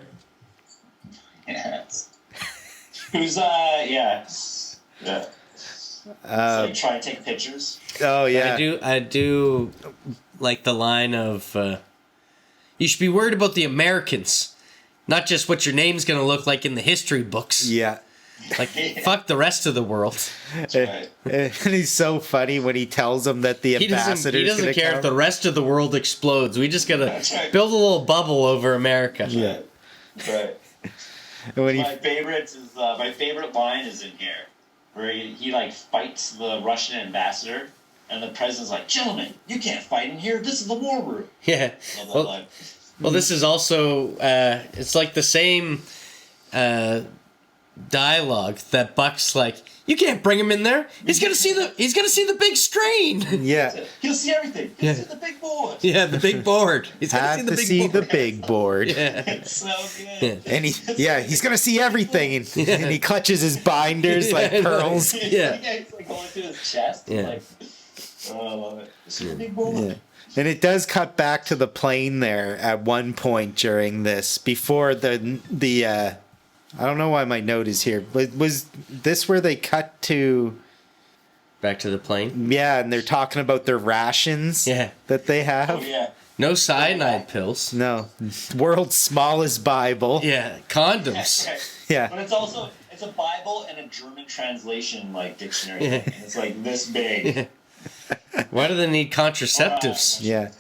Yes. Who's yeah. So try to take pictures. Oh yeah. I do like the line of you should be worried about the Americans, not just what your name's gonna look like in the history books. Yeah. Like fuck the rest of the world. Right. And he's so funny when he tells them that the ambassador He doesn't care if the rest of the world explodes. We just gotta right. build a little bubble over America. Yeah. Right. When My favorite line is in here, where he like fights the Russian ambassador, and the president's like, "Gentlemen, you can't fight in here. This is the war room." Yeah. Love that Well, line. well, this is also it's like the same dialogue that Buck's like, you can't bring him in there. He's gonna see the big screen. yeah. He'll see everything. He'll see the big board. Yeah, the big board. He's gonna Have see the to big see board. the big board. Yeah. It's so good. And he's gonna see everything, and he clutches his binders like Yeah, I know. pearls. Yeah. He's like going through his chest. Yeah. Like, oh, I love it. This is the big board. Yeah. And it does cut back to the plane there at one point during this, before the I don't know why my note is here, but was this where they cut to? Back to the plane. Yeah, and they're talking about their rations. Yeah. That they have. Oh yeah. No cyanide pills. No, world's smallest Bible. Yeah, condoms. Right. Yeah. But it's a Bible and a German translation like dictionary. Yeah. And it's like this big. Why do they need contraceptives? Yeah.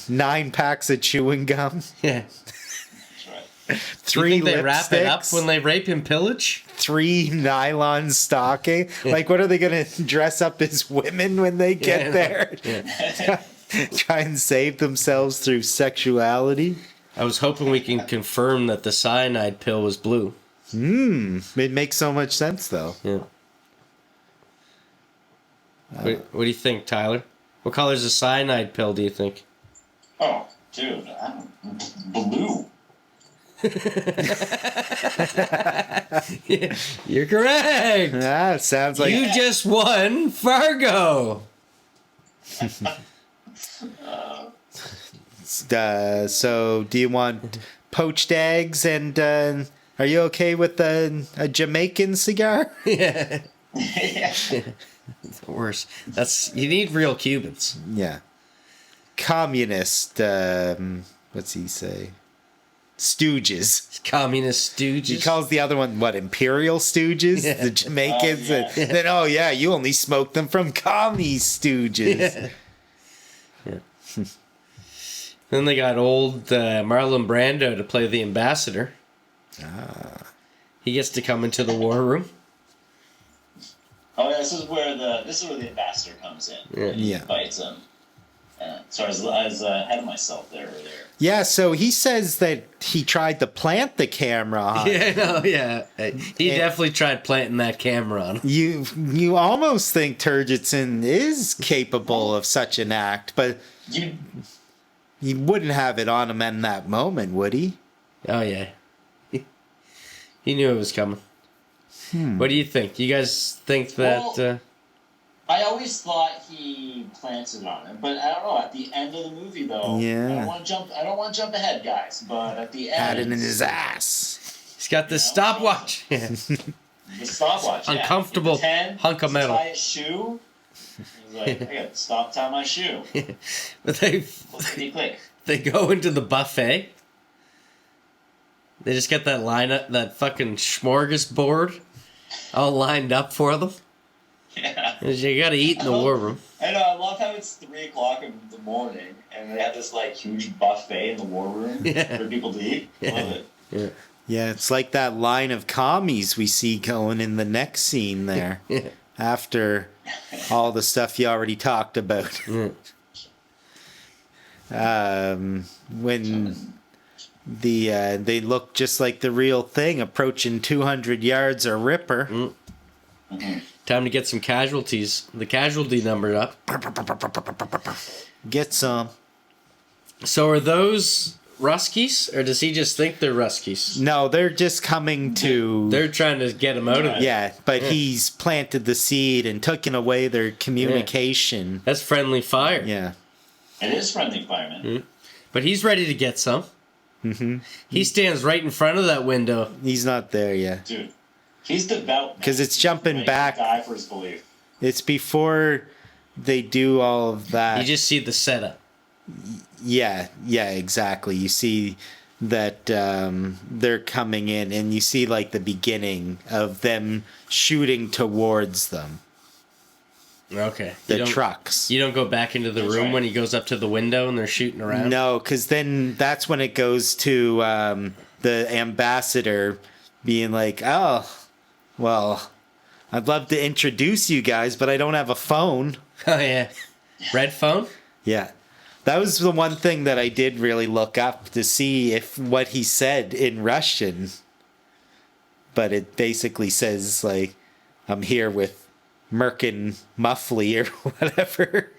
9 packs of chewing gum. Yeah. That's right. You 3 think they wrap it up lipsticks, when they rape and pillage? 3 nylon stocking. Like, what are they gonna dress up as women when they get there? Yeah. Try and save themselves through sexuality. I was hoping we can confirm that the cyanide pill was blue. It makes so much sense, though. Yeah. What do you think, Tyler? What color is the cyanide pill, do you think? Oh, dude, blue. You're correct. Ah, it sounds like You just won Fargo. so. Do you want poached eggs and are you okay with a Jamaican cigar? Yeah. Yeah. The worst. You need real Cubans. Yeah. Communist. What's he say? Stooges. Communist stooges. He calls the other one what? Imperial stooges. Yeah. The Jamaicans. Oh, yeah. And then you only smoke them from commie stooges. Yeah. Then they got old Marlon Brando to play the ambassador. He gets to come into the war room. Oh, yeah, this is where the ambassador comes in. Yeah. He Yeah. invites him. Sorry, I was ahead of myself there earlier. Yeah, so he says that he tried to plant the camera on. Yeah, no, yeah. He definitely tried planting that camera on him. You almost think Turgidson is capable of such an act, but he wouldn't have it on him in that moment, would he? Oh, yeah. He knew it was coming. What do you think? You guys think that... Well, I always thought he planted on him, but I don't know. At the end of the movie, though, Yeah. I don't want to jump ahead, guys. But at the end, Had it in his ass. he's got the stopwatch. Yeah. the stopwatch, yeah. Uncomfortable hunk of metal. Tie his shoe. He's like, I got to stop tie my shoe. But they Click. go into the buffet. They just get that lineup, that fucking smorgasbord all lined up for them. Yeah. 'Cause you gotta eat in the war room. I know. I love how it's 3:00 in the morning, and they have this like huge buffet in the war room Yeah. for people to eat. Love it. Yeah. Yeah, it's like that line of commies we see going in the next scene there. Yeah. After all the stuff you already talked about. When they look just like the real thing, approaching 200 yards a ripper. Time to get some casualties. The casualty number up. Get some. So are those Ruskies, or does he just think they're Ruskies? No, they're just coming to... They're trying to get him out of it. Yeah, but he's planted the seed and taken away their communication. That's friendly fire. Yeah. It is friendly fire, man. Mm-hmm. But he's ready to get some. Mm-hmm. He stands right in front of that window. He's not there yet. Dude, he's devout. Because it's jumping He's back. die for his belief. It's before they do all of that. You just see the setup. Yeah, exactly. You see that they're coming in, and you see like the beginning of them shooting towards them. Okay. The trucks. You don't go back into the room when he goes up to the window and they're shooting around? No, because then that's when it goes to the ambassador being like, oh, well, I'd love to introduce you guys, but I don't have a phone. Oh, yeah. Red phone? Yeah. That was the one thing that I did really look up to see if what he said in Russian. But it basically says, like, I'm here with Merkin Muffley or whatever.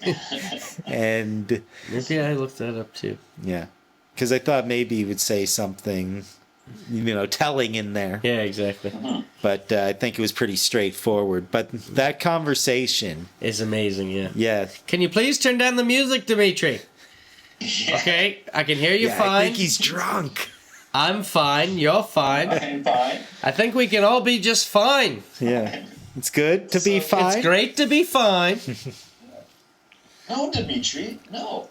And Maybe I looked that up too. yeah. Because I thought maybe he would say something, telling in there. Yeah, exactly. But I think it was pretty straightforward. But that conversation. It's amazing, yeah. Yeah. Can you please turn down the music, Dimitri? Okay, I can hear you fine. I think he's drunk. I'm fine. You're fine. I'm fine. I think we can all be just fine. Yeah. It's good to be fine. It's great to be fine. No, Dimitri. No.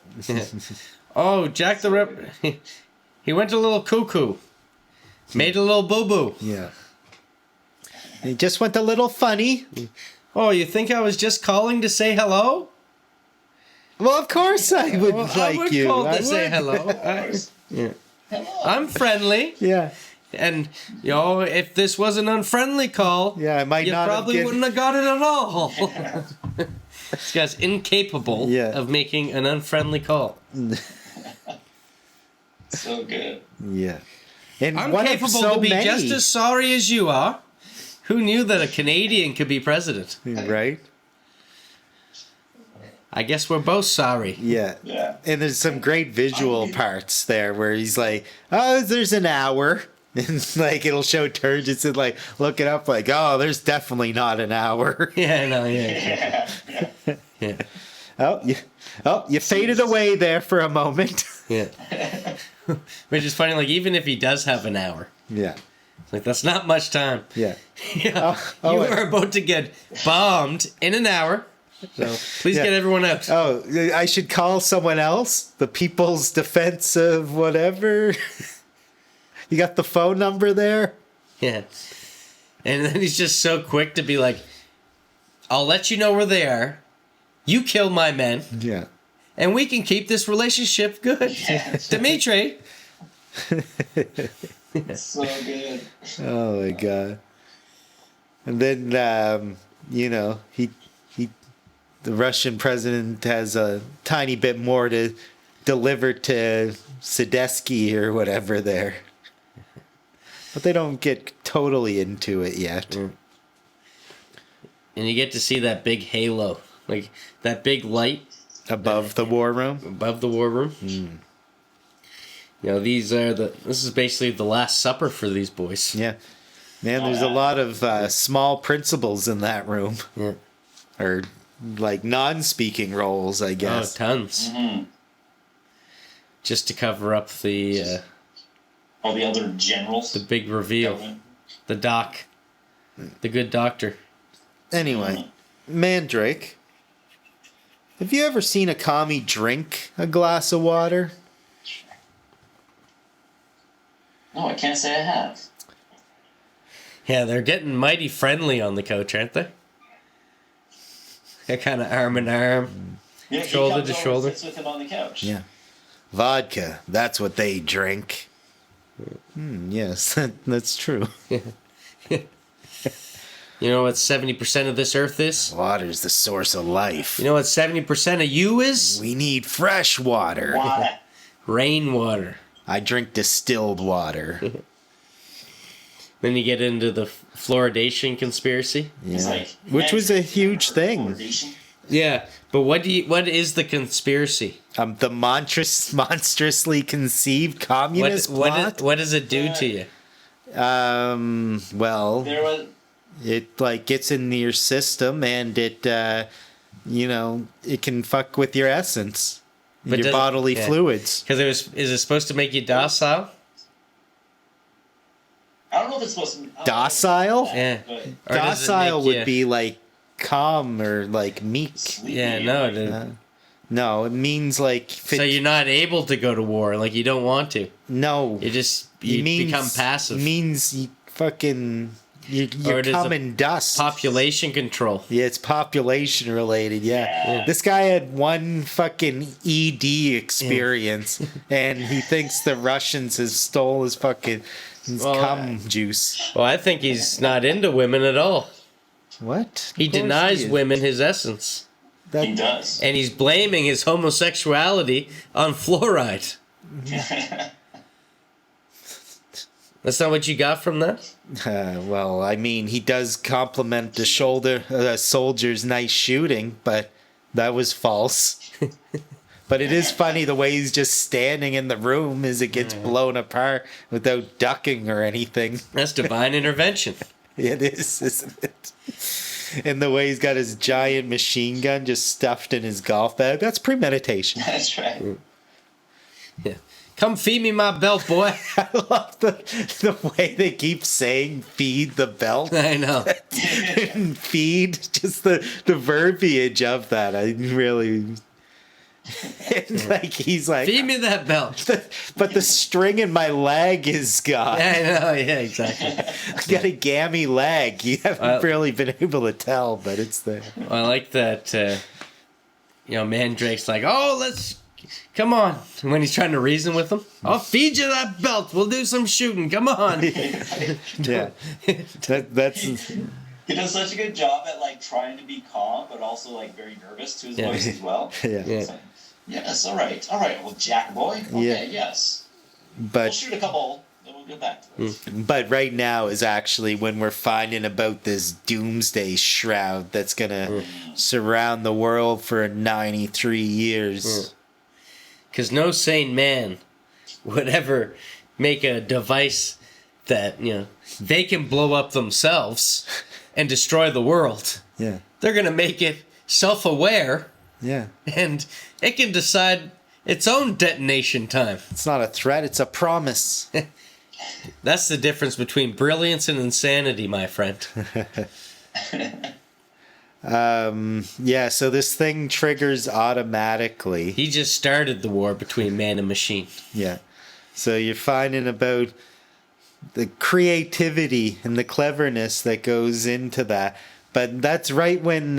Oh, Jack the Ripper. He went a little cuckoo. Made a little boo-boo. Yeah. He just went a little funny. Oh, you think I was just calling to say hello? Well, of course I would Well, like I would you. call I to say would. hello. Hello. I'm friendly. Yeah. And, if this was an unfriendly call, Yeah, I might you not probably have wouldn't have got it at all. This guy's incapable of making an unfriendly call. So good. Yeah. And I'm one of capable so to be many. just as sorry as you are. Who knew that a Canadian could be president? Right? I guess we're both sorry. Yeah. Yeah. And there's some great visual parts there where he's like, oh, there's an hour. And like it'll show turgets and like look it up like, oh, there's definitely not an hour. Yeah, no, yeah. Yeah. You faded away there for a moment. Yeah. Which is funny, like even if he does have an hour, Yeah. it's like that's not much time. Yeah. Yeah. You are about to get bombed in an hour. So please get everyone out. Oh, I should call someone else? The People's Defense of whatever? You got the phone number there? Yeah. And then he's just so quick to be like, I'll let you know where they are. You kill my men. Yeah. And we can keep this relationship good. Dimitri. So good. Oh my god. And then the Russian president has a tiny bit more to deliver to Sadetsky or whatever there. But they don't get totally into it yet. And you get to see that big halo. Like that big light Above the war room? above the war room. This is basically the Last Supper for these boys. Yeah. Man, there's a lot of small principals in that room. Yeah. Or like non-speaking roles, I guess. Oh, tons. Mm-hmm. Just to cover up the All the other generals. big reveal. The doc. The good doctor. Anyway, Mandrake, have you ever seen a commie drink a glass of water? No, I can't say I have. Yeah, they're getting mighty friendly on the couch, aren't they? They're kind of arm in arm. Yeah, he Shoulder comes to over and shoulder. sits with him on the couch. Yeah. Vodka, that's what they drink. Yes, that's true. You know what 70% of this earth is? Water's the source of life. You know what 70% of you is? We need fresh water. Why? Rainwater. I drink distilled water. Then you get into the fluoridation conspiracy. It's Yeah. like, Which was a huge thing. Yeah, but what is the conspiracy? The monstrously conceived communist plot. What does it do to you? Well, There was it like gets into your system and it, it can fuck with your essence, But your does- bodily yeah. fluids. Because is it supposed to make you docile? I don't know if it's supposed to be Docile? Yeah. But Or does it Docile make would you- be like calm or like meek. sleepy Yeah, or no, like- it, No, it means like so you're not able to go to war, like you don't want to. no. You just It means, become passive. Means you fucking you Or it is come a in dust. Population control. Yeah, it's population related. Yeah. Yeah. This guy had one fucking ED experience, and he thinks the Russians has stole his fucking Well, cum juice. Well, I think he's not into women at all. What? He Of course denies is. women his essence. That- He does. And he's blaming his homosexuality on fluoride. That's not what you got from that? well, I mean, he does compliment the soldier's nice shooting, but that was false. But it is funny the way he's just standing in the room as it gets blown apart without ducking or anything. That's divine intervention. It is, isn't it? And the way he's got his giant machine gun just stuffed in his golf bag. That's premeditation. That's right. Yeah. Come feed me my belt, boy. I love the way they keep saying feed the belt. I know. And feed, just the verbiage of that. I really... And like he's like, Feed me that belt. but the string in my leg is gone. I know, yeah, exactly. I got a gammy leg. You haven't really been able to tell, but it's there. I like that, Mandrake's like, come on. And when he's trying to reason with him, I'll feed you that belt. We'll do some shooting. Come on. Yeah, that's He does such a good job at like trying to be calm, but also like very nervous to his Yeah. voice as well. yeah. It's like, yes, all right. Well, Jack boy. Okay, Yeah. yes. We'll But shoot a couple, then we'll get back to this. but right now is actually when we're finding about this doomsday shroud that's gonna surround the world for 93 years. Because no sane man would ever make a device that, they can blow up themselves and destroy the world. Yeah, They're going to make it self-aware, yeah. and it can decide its own detonation time. It's not a threat; it's a promise. That's the difference between brilliance and insanity, my friend. Yeah. So this thing triggers automatically. He just started the war between man and machine. Yeah. So you're finding about the creativity and the cleverness that goes into that. But that's right when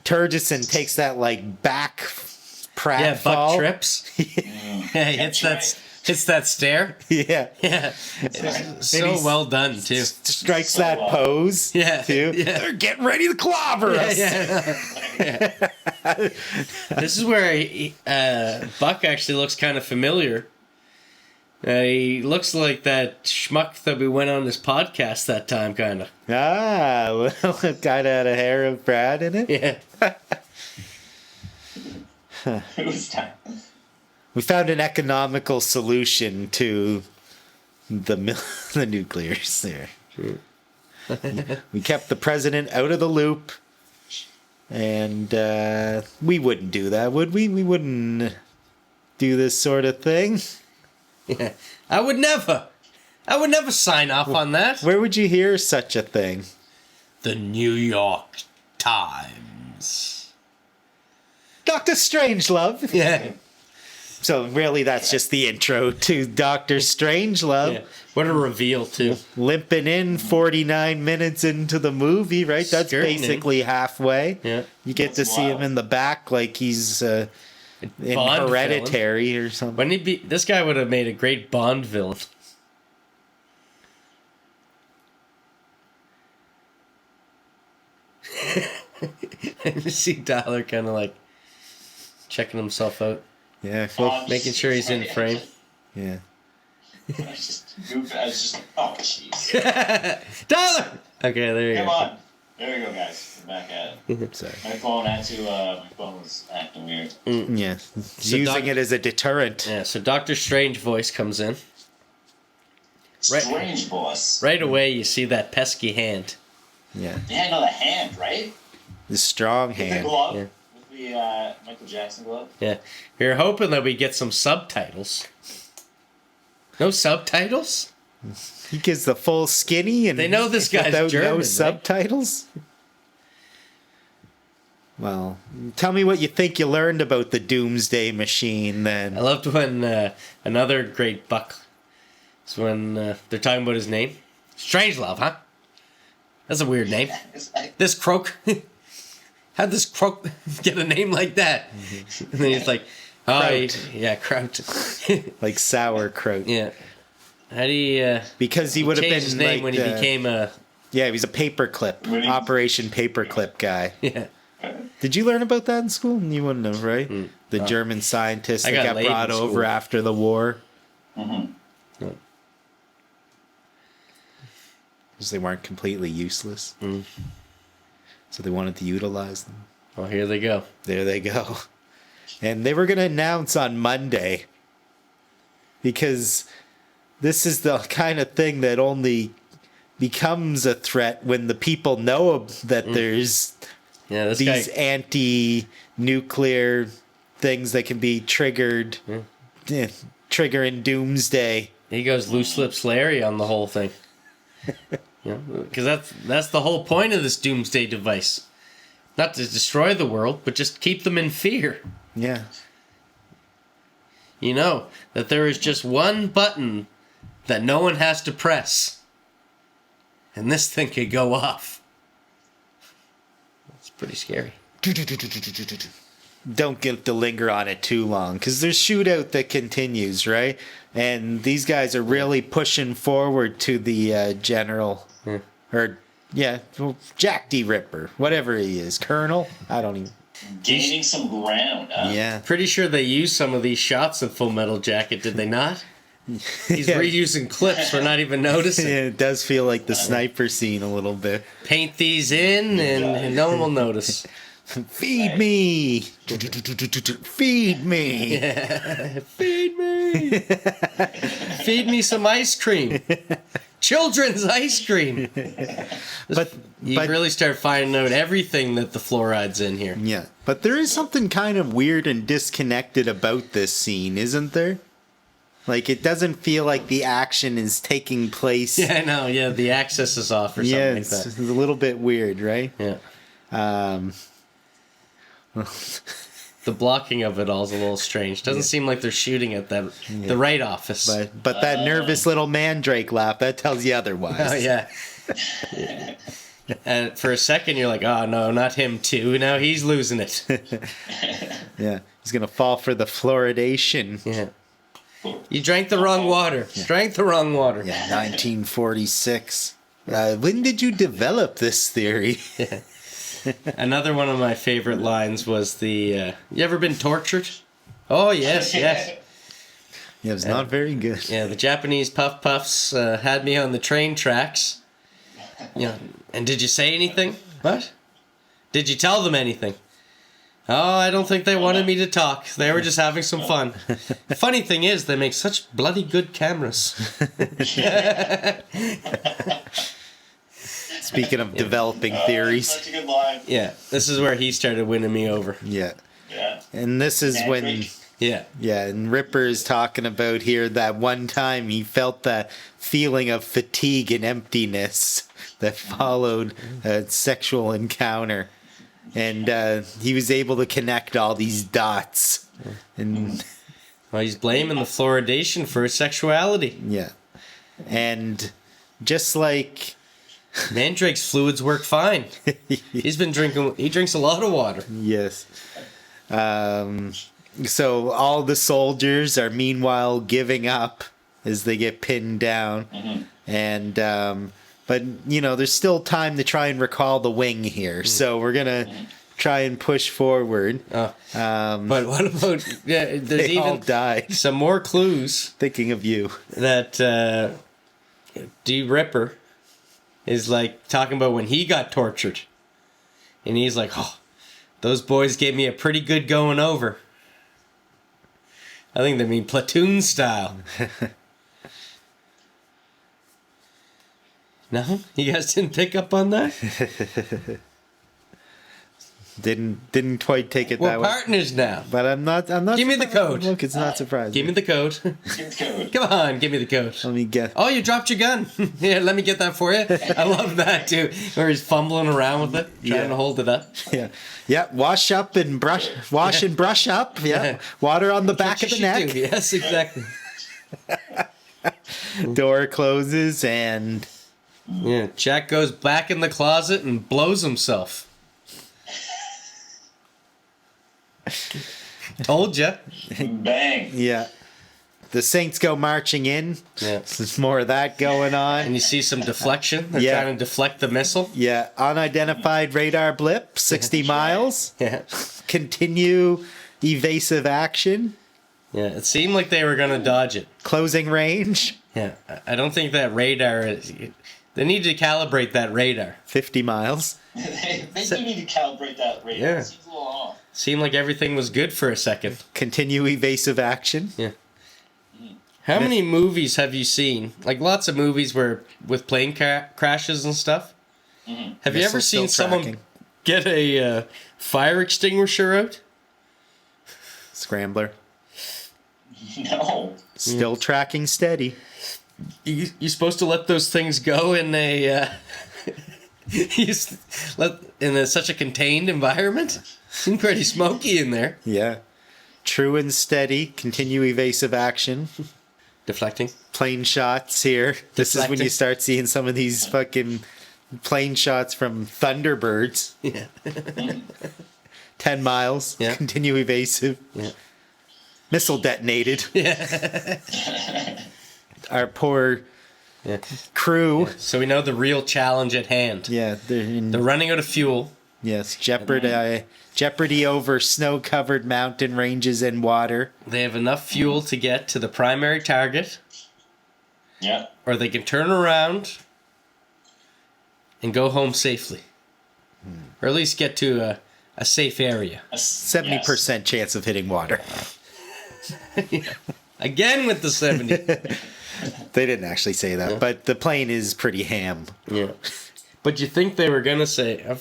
Turgison takes that like back pratfall. Yeah, Buck trips. Yeah, hits that stair. Yeah. Yeah. So he's- well done, too. Strikes So that well. pose. Yeah, Too. yeah. They're getting ready to clobber us. Yeah. This is where Buck actually looks kind of familiar. He looks like that schmuck that we went on this podcast that time, kind of. Ah, well, kind of had a hair of Brad in it. Yeah. It was time. We found an economical solution to the nuclears there. We kept the president out of the loop, and we wouldn't do that, would we? We wouldn't do this sort of thing. Yeah. I would never sign off on that. Where would you hear such a thing? The New York Times. Dr. Strangelove. Yeah. So really, that's just the intro to Dr. Strangelove. Yeah. What a reveal, too. Limping in 49 minutes into the movie, right? That's Skirting in. basically halfway. Yeah. You get to That's see him wild. in the back like he's in Bond Hereditary or something. Wouldn't he be? This guy would have made a great Bond villain. You see Tyler kind of like checking himself out, Yeah, well, making sure he's in frame. yeah. I was just, oh, jeez. Tyler! Okay, there you Come go. on. There we go, guys. We're back at it. Sorry. My phone was acting weird. Yeah. Using it as a deterrent. Yeah, so Doctor Strange voice comes in. Right. Strange boss. Right away, you see that pesky hand. Yeah. Yeah, no, the hand, right? The strong With the hand. glove. Yeah. With the Michael Jackson glove. Yeah. You're hoping that we get some subtitles. No subtitles? He gives the full skinny and They know this guy's without German, no right? subtitles. Well, tell me what you think you learned about the Doomsday Machine then. I loved when another great buck is when they're talking about his name. Strangelove, huh? That's a weird name. It's like, This croak. How'd this croak get a name like that? And then he's like, oh, Kraut. yeah, Kraut. Like sauerkraut. Yeah. How do you Because he would have change been his name like when he became a... Yeah, he was a paperclip. When he- Operation Paperclip guy. Yeah. Did you learn about that in school? You wouldn't have, right? The German scientist I that got got laid brought in over school. after the war. mm-hmm. Because they weren't completely useless. So they wanted to utilize them. Well, here they go. There they go. And they were going to announce on Monday. Because this is the kind of thing that only becomes a threat when the people know that there's Yeah, this these guy... anti-nuclear things that can be triggered. Triggering doomsday. He goes loose lips Larry on the whole thing. Because that's the whole point of this doomsday device. Not to destroy the world, but just keep them in fear. Yeah. You know that there is just one button that no one has to press. And this thing could go off. It's pretty scary. Don't get to linger on it too long because there's shootout that continues, right? And these guys are really pushing forward to the general, or well, Jack D. Ripper, whatever he is, Colonel. I don't even. Gaining some ground. Huh? Yeah, Pretty sure they used some of these shots in Full Metal Jacket, did they not? He's Yeah. reusing clips we're not even noticing. Yeah, it does feel like the sniper scene a little bit. Paint these in and no one will notice. Feed me, feed me. Feed me! Feed me some ice cream. Children's ice cream. But You really start finding out everything that the fluoride's in here. yeah, but there is something kind of weird and disconnected about this scene, isn't there? Like, it doesn't feel like the action is taking place. Yeah, I know. Yeah, the access is off or something Yeah, like it's that. a little bit weird, right? Yeah. Um, The blocking of it all is a little strange. Doesn't seem like they're shooting at the right office. but that nervous little mandrake laugh, that tells you otherwise. Oh, yeah. And for a second, you're like, oh, no, not him, too. Now he's losing it. Yeah, he's going to fall for the fluoridation. Yeah. You drank the wrong water. Drank the wrong water. Yeah, 1946. When did you develop this theory? Another one of my favorite lines was the, you ever been tortured? Oh, yes, yes. Yeah, it was not very good. Yeah, the Japanese puffs had me on the train tracks. You know, and did you say anything? What? Did you tell them anything? Oh, I don't think they wanted me to talk. They were just having some fun. Funny thing is, they make such bloody good cameras. Speaking of developing theories. Such a good line. Yeah, this is where he started winning me over. Yeah. Yeah. And this is when... Mandrake. Yeah. Yeah, and Ripper is talking about here that one time he felt that feeling of fatigue and emptiness that followed a sexual encounter. And he was able to connect all these dots. And Well, he's blaming the fluoridation for his sexuality. yeah. And just like... Mandrake's fluids work fine. He's been drinking, he drinks a lot of water. Yes. So all the soldiers are meanwhile giving up as they get pinned down. And but you know, there's still time to try and recall the wing here. So we're gonna try and push forward. But what about there's They all even died. some more clues Thinking of you. that D. Ripper is like talking about when he got tortured. And he's like, oh, those boys gave me a pretty good going over. I think they mean platoon style. No? You guys didn't pick up on that? Didn't quite take it We're that way. partners now. But I'm not. Give me the code. Look, it's not surprising. Give me the code. Give the code. Come on, give me the code. Let me guess. Oh, you dropped your gun. Yeah, let me get that for you. I love that too. Where he's fumbling around with it, trying to hold it up. Yeah. Yeah. Wash up and brush. Wash and brush up. Yeah. Water on the back of the neck. Do. Yes, exactly. Door closes and Yeah, Jack goes back in the closet and blows himself. Told ya. Bang. yeah. The Saints go marching in. Yeah. There's more of that going on. And you see some deflection. They're Yeah. trying to deflect the missile. Yeah. Unidentified radar blip. 60 miles. Yeah. Continue evasive action. Yeah, it seemed like they were going to dodge it. Closing range. Yeah, I don't think that radar is... They need to calibrate that radar. 50 miles. they do need to calibrate that radar. Yeah. It seems a little off. Seemed like everything was good for a second. Continue evasive action. Yeah. How many movies have you seen? Like lots of movies where with plane crashes and stuff. Mm-hmm. Have you ever Missile seen still someone tracking. get a fire extinguisher out? Scrambler. No. Still tracking steady. You're supposed to let those things go in a such a contained environment. Seemed pretty smoky in there. Yeah. True and steady. Continue evasive action. Deflecting. Plane shots here. This is when Deflecting. you start seeing some of these fucking plane shots from Thunderbirds. Yeah. 10 miles. Yeah. Continue evasive. Yeah. Missile detonated. Yeah. Our poor Yeah. crew. So we know the real challenge at hand. Yeah. They're in, They're running out of fuel. yes. Jeopardy over snow-covered mountain ranges and water. They have enough fuel to get to the primary target, Yeah. or they can turn around and go home safely. Or at least get to a safe area. 70% chance of hitting water. Again with the 70. They didn't actually say that, but the plane is pretty ham. Yeah. But you think they were going to say... I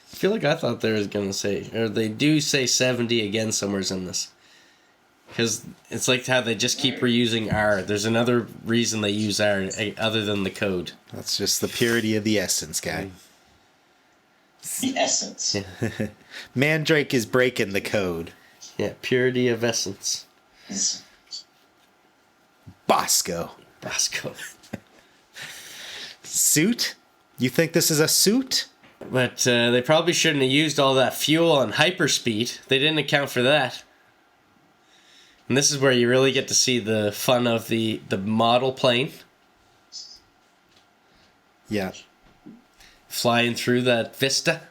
feel like I thought they was going to say... Or they do say 70 again somewhere in this. Because it's like how they just keep reusing R. There's another reason they use R other than the code. That's just the purity of the essence, guy. The essence. Yeah. Mandrake is breaking the code. Yeah, purity of essence. It's- Bosco. Bosco. Suit? You think this is a suit? But they probably shouldn't have used all that fuel on hyperspeed. They didn't account for that. And this is where you really get to see the fun of the model plane Yeah. flying through that vista.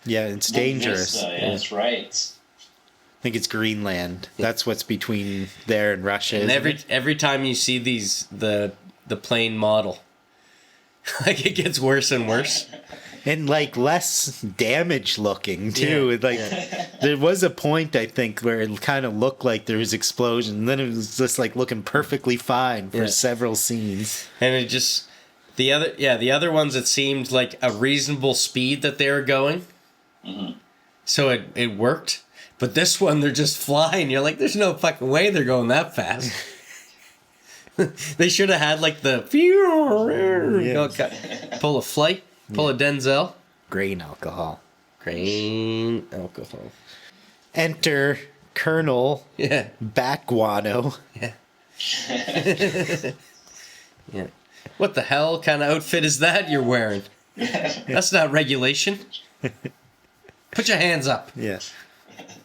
Yeah, it's dangerous. Yeah, that's right. I think it's Greenland. That's what's between there and Russia. And isn't it? every time you see the plane model, like it gets worse and worse. And like less damage looking too. Yeah, Like there was a point I think where it kind of looked like there was explosion, and then it was just like looking perfectly fine for Yeah. several scenes. And it just the other ones it seemed like a reasonable speed that they were going. So it worked. But this one they're just flying. You're like, there's no fucking way they're going that fast. They should have had like the pull a flight, pull a Denzel. Grain alcohol. Grain alcohol. Enter Colonel Yeah. Backguano. Yeah. Yeah. What the hell kind of outfit is that you're wearing? That's not regulation. Put your hands up. Yeah.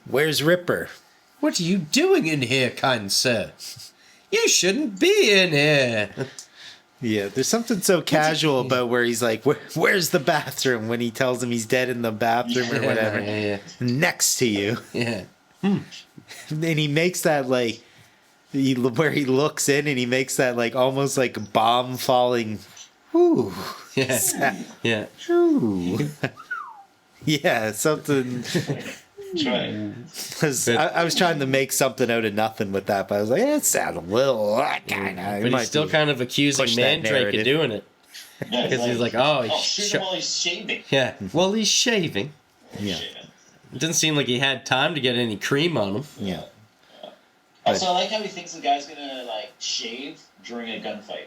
Where's Ripper? What are you doing in here, kind sir? You shouldn't be in here. Yeah, there's something so casual about where he's like, "Where's the bathroom?" when he tells him he's dead in the bathroom or whatever. Yeah. Next to you. Yeah. And he makes that like, where he looks in and he makes that like almost like a bomb falling. Ooh. Yeah. Sound. Yeah. Ooh. Yeah, something. Try. 'Cause I was trying to make something out of nothing with that, but I was like, it sounded a little kind of. But he's still kind of accusing push that Mandrake of narrative. doing it. Yeah, Because he's like, oh, shoot him while he's shaving. yeah. Well, he's shaving. Yeah. It didn't seem like he had time to get any cream on him. Yeah. Also, I like how he thinks the guy's gonna like shave during a gunfight.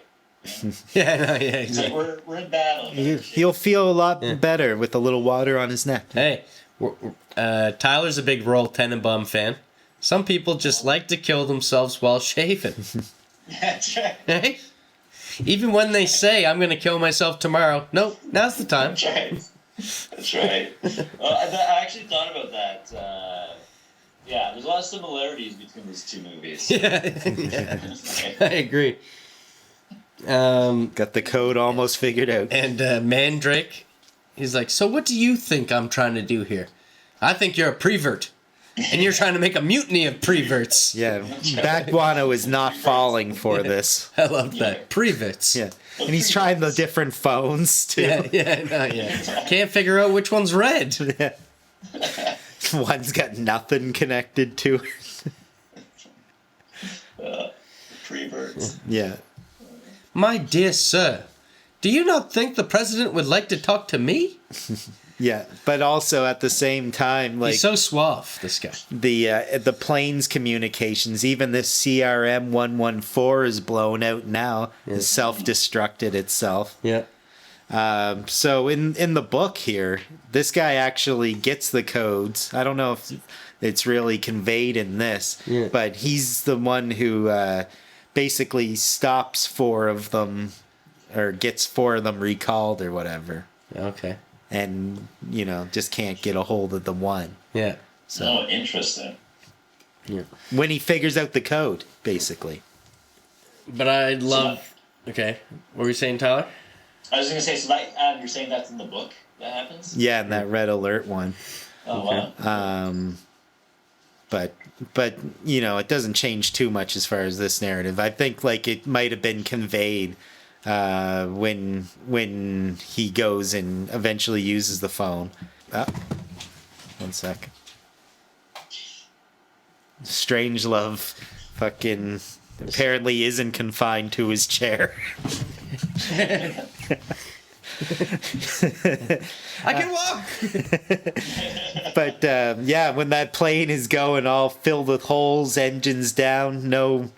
Yeah, no, yeah, He's like, exactly. we're in battle. He'll feel a lot Yeah. better with a little water on his neck. Hey, Tyler's a big Royal Tenenbaum fan. Some people just like to kill themselves while shaving. That's right. Hey? Even when they say, I'm going to kill myself tomorrow. Nope, now's the time. That's right. That's right. I actually thought about that. Yeah, there's a lot of similarities between these two movies. Yeah, I agree. Got the code almost figured out. And Mandrake, he's like, so what do you think I'm trying to do here? I think you're a prevert. And you're trying to make a mutiny of preverts. Yeah, Bat Guano is not falling for this. I love that. Preverts. Yeah, and he's trying the different phones too. Yeah. Can't figure out which one's red. One's got nothing connected to it. Pre-birds. Yeah. My dear sir, do you not think the president would like to talk to me? Yeah, but also at the same time, like He's so suave, this guy. the plane's communications, even this CRM 114 is blown out now. Has self-destructed itself. Yeah. So in the book here, this guy actually gets the codes. I don't know if it's really conveyed in this, but he's the one who basically stops 4 of them, or gets 4 of them recalled or whatever. Okay. And, just can't get a hold of the one. Yeah. So Oh, interesting. Yeah. when he figures out the code, basically. But I love... Okay. What were you saying, Tyler? I was going to say, so that, you're saying that's in the book that happens? Yeah, and that red alert one. Oh, wow. But it doesn't change too much as far as this narrative. I think like it might have been conveyed when he goes and eventually uses the phone. One sec. Strangelove fucking apparently isn't confined to his chair. I can walk! But when that plane is going all filled with holes, engines down, no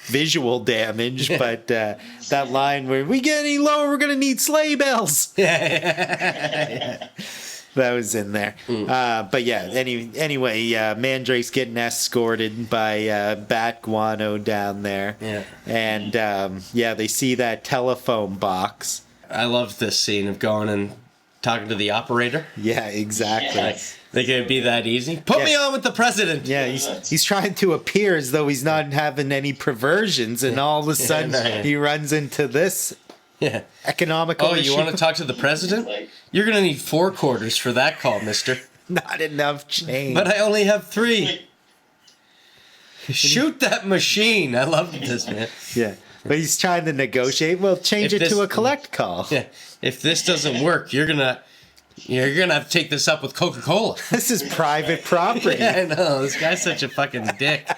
visual damage, but that line where we get any lower, we're gonna need sleigh bells. Yeah. That was in there. But yeah, anyway, Mandrake's getting escorted by Bat Guano down there. Yeah. And they see that telephone box. I love this scene of going and talking to the operator. Yeah, exactly. Yes. Think it'd be that easy? Put me on with the president! Yeah, he's trying to appear as though he's not having any perversions, and all of a sudden he runs into this Yeah. economical issue. You want to talk to the president? Like, You're gonna need 4 quarters for that call, mister. Not enough change. But I only have 3. Shoot that machine! I love this, man. Yeah, but he's trying to negotiate. Well, change If it to this- a collect call. Yeah. If this doesn't work, you're gonna have to take this up with Coca-Cola. This is private property. Yeah, I know. This guy's such a fucking dick.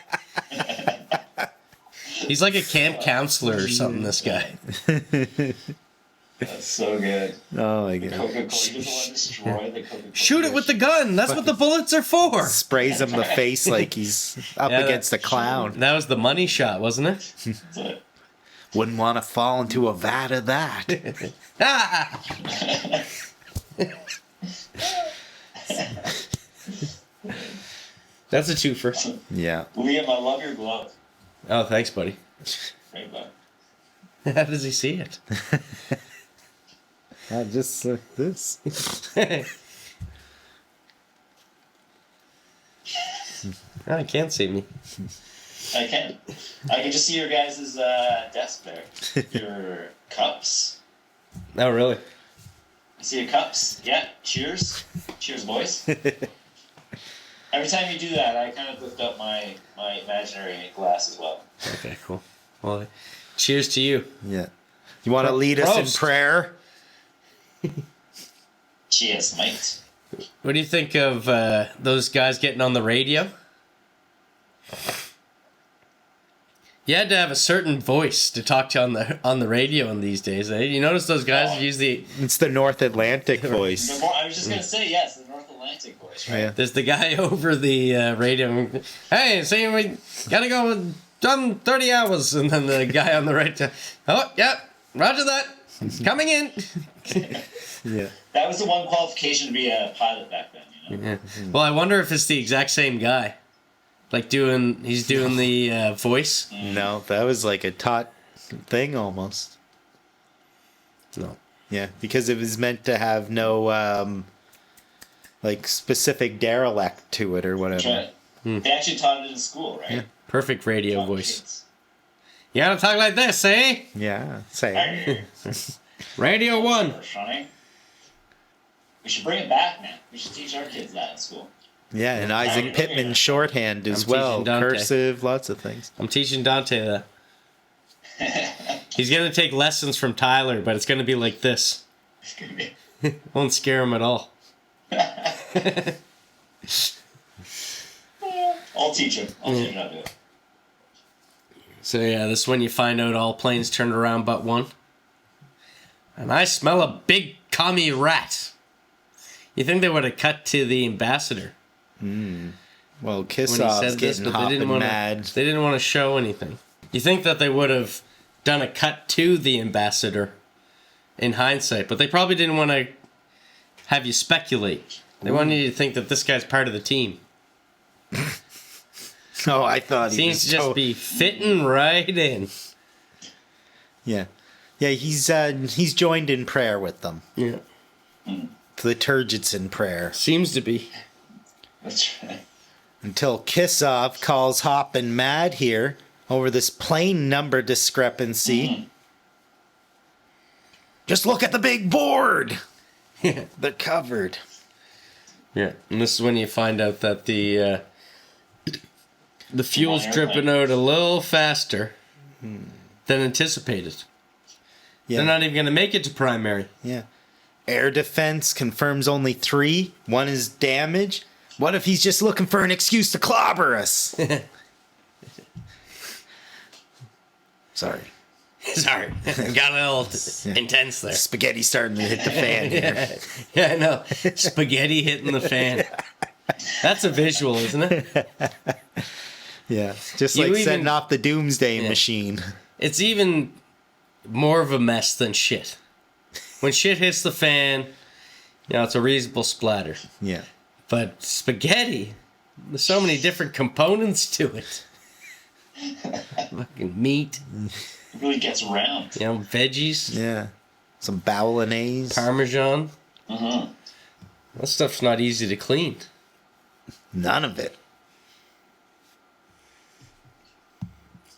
He's like a camp counselor or something, this guy. that's so good. Oh my god. Coca-Cola, you just want to destroy the Coca-Cola. Shoot it with the gun! That's what the bullets are for! Sprays him the face like he's up Yeah, against a clown. That was the money shot, wasn't it? Wouldn't want to fall into a vat of that. Ah! That's a twofer. Yeah. Liam, I love your glove. Oh, thanks, buddy. Right back. How does he see it? Just like this. I can't see me. I can. I can just see your guys' desk there. Your cups. Oh, really? I see your cups. Yeah. Cheers. Cheers, boys. Every time you do that, I kind of lift up my imaginary glass as well. Okay, cool. Well, cheers to you. Yeah. You want to lead us in prayer? Cheers, mate. What do you think of those guys getting on the radio? You had to have a certain voice to talk to on the radio in these days. Eh? You notice those guys use the... It's the North Atlantic voice. I was just going to say, yes, the North Atlantic voice, right? Yeah. There's the guy over the radio. Hey, see, we gotta go done 30 hours. And then the guy on the right. Oh, yeah, roger that. Coming in. Yeah. That was the one qualification to be a pilot back then, you know? Yeah. Well, I wonder if it's the exact same guy. Like he's doing the voice. No, that was like a taught thing almost. No. Yeah, because it was meant to have no like specific derelict to it or whatever. That's right. They actually taught it in school, right? Yeah. Perfect radio Taught voice. kids. You gotta talk like this, eh? Yeah, say. Radio 1. Funny. We should bring it back, man. We should teach our kids that in school. Yeah, and Isaac Pittman shorthand as I'm well. teaching Dante. Cursive, lots of things. I'm teaching Dante that. He's gonna take lessons from Tyler, but it's gonna be like this. It's gonna be... Won't scare him at all. I'll teach him. I'll teach him how to do it. So yeah, this is when you find out all planes turned around but one. And I smell a big commie rat. You think they would have cut to the ambassador Well, when he Kissov's said this, getting but hot they didn't and want mad. to. They didn't want to show anything. You think that they would have done a cut to the ambassador in hindsight, but they probably didn't want to have you speculate. They wanted you to think that this guy's part of the team. Oh, I thought he Seems was to just be fitting right in. Yeah. Yeah, he's joined in prayer with them. Yeah. The Turgidson prayer. Seems to be. That's right. Until Kissov calls Hoppin mad here over this plane number discrepancy. Just look at the big board! They're covered. Yeah, and this is when you find out that the fuel's dripping out a little faster than anticipated. Yeah. They're not even going to make it to primary. Yeah. Air defense confirms only 3. 1 is damaged. What if he's just looking for an excuse to clobber us? Sorry. Sorry, got a little intense there. Spaghetti starting to hit the fan here. Yeah, I know. Spaghetti hitting the fan. That's a visual, isn't it? Yeah. Just You like even- setting off the doomsday machine. It's even more of a mess than shit. When shit hits the fan, it's a reasonable splatter. Yeah. But spaghetti, there's so many different components to it. Fucking meat, It really gets around. veggies, Yeah. Some bolognese. Parmesan. Mm-hmm. That stuff's not easy to clean. None of it.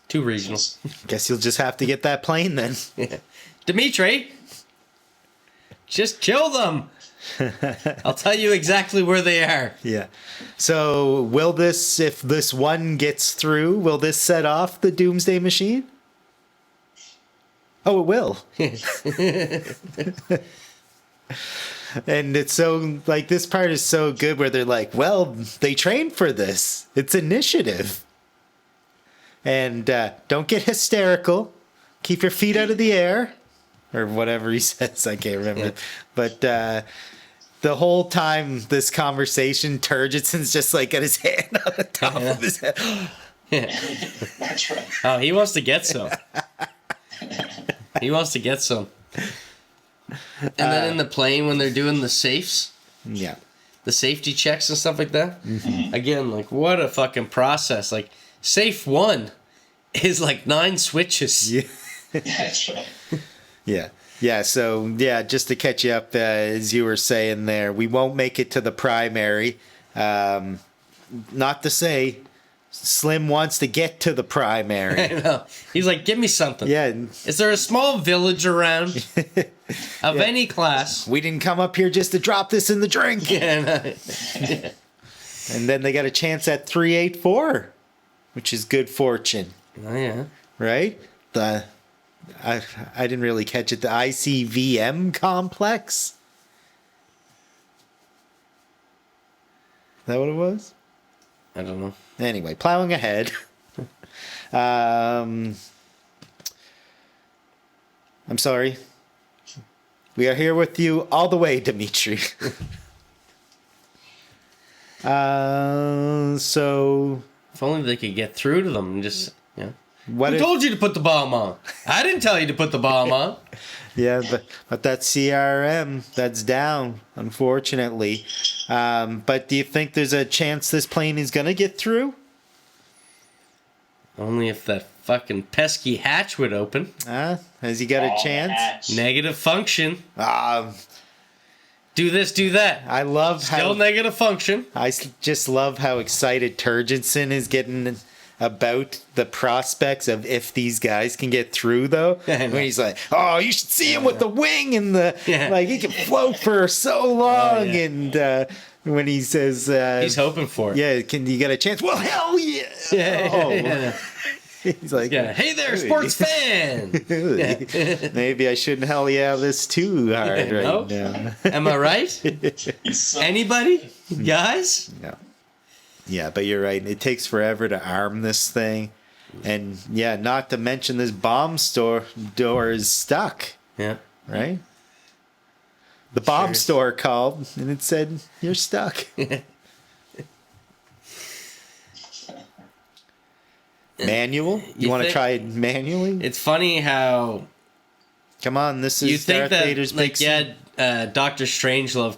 Too regional. Guess you'll just have to get that plane then. Dimitri, just kill them. I'll tell you exactly where they are. Yeah. So will this, if this one gets through, will this set off the doomsday machine? Oh, it will. And it's so, like, this part is so good where they're like, well, they trained for this. It's initiative. And don't get hysterical. Keep your feet out of the air. Or whatever he says. I can't remember. Yeah. But the whole time, this conversation, Turgidsen's just like got his hand on the top of his head. Yeah. That's right. Oh, he wants to get some. He wants to get some. And then in the plane, when they're doing the safes, Yeah. the safety checks and stuff like that, again, like, what a fucking process. Like, safe 1 is like 9 switches. Yeah. That's right. Yeah. Yeah. So, yeah, just to catch you up, as you were saying there, we won't make it to the primary. Not to say Slim wants to get to the primary. I know. He's like, give me something. Yeah. Is there a small village around of any class? We didn't come up here just to drop this in the drink. Yeah. And then they got a chance at 384, which is good fortune, Oh, yeah. right? I didn't really catch it. The ICVM complex? Is that what it was? I don't know. Anyway, plowing ahead. I'm sorry. We are here with you all the way, Dimitri. So If only they could get through to them and just, what Who if, told you to put the bomb on? I didn't tell you to put the bomb on. yeah, but that CRM, that's down, unfortunately. But do you think there's a chance this plane is gonna get through? Only if that fucking pesky hatch would open. Has he got a chance? Hatch. Negative function. Um, Do this, do that. I love Still how negative function. just love how excited Turgidson is getting about the prospects of if these guys can get through, though. I know. When he's like, "Oh, you should see him with the wing and the Yeah. like, he can float for so long." yeah. And when he says, He's hoping for it. "Yeah, can you get a chance?" Well, hell yeah! Yeah. He's like, Yeah. Hey there, sports fan. Maybe I shouldn't hell yeah this too hard right No. now. Am I right? He's so Anybody? Guys? Yeah. Yeah, but you're right. It takes forever to arm this thing. And yeah, not to mention this bomb door is stuck, Yeah. right? The bomb Sure. store called and it said, "You're stuck." Manual? You want to think- try it manually? It's funny how Come on, this you is think Darth that, Vader's big like, scene. Doctor Strangelove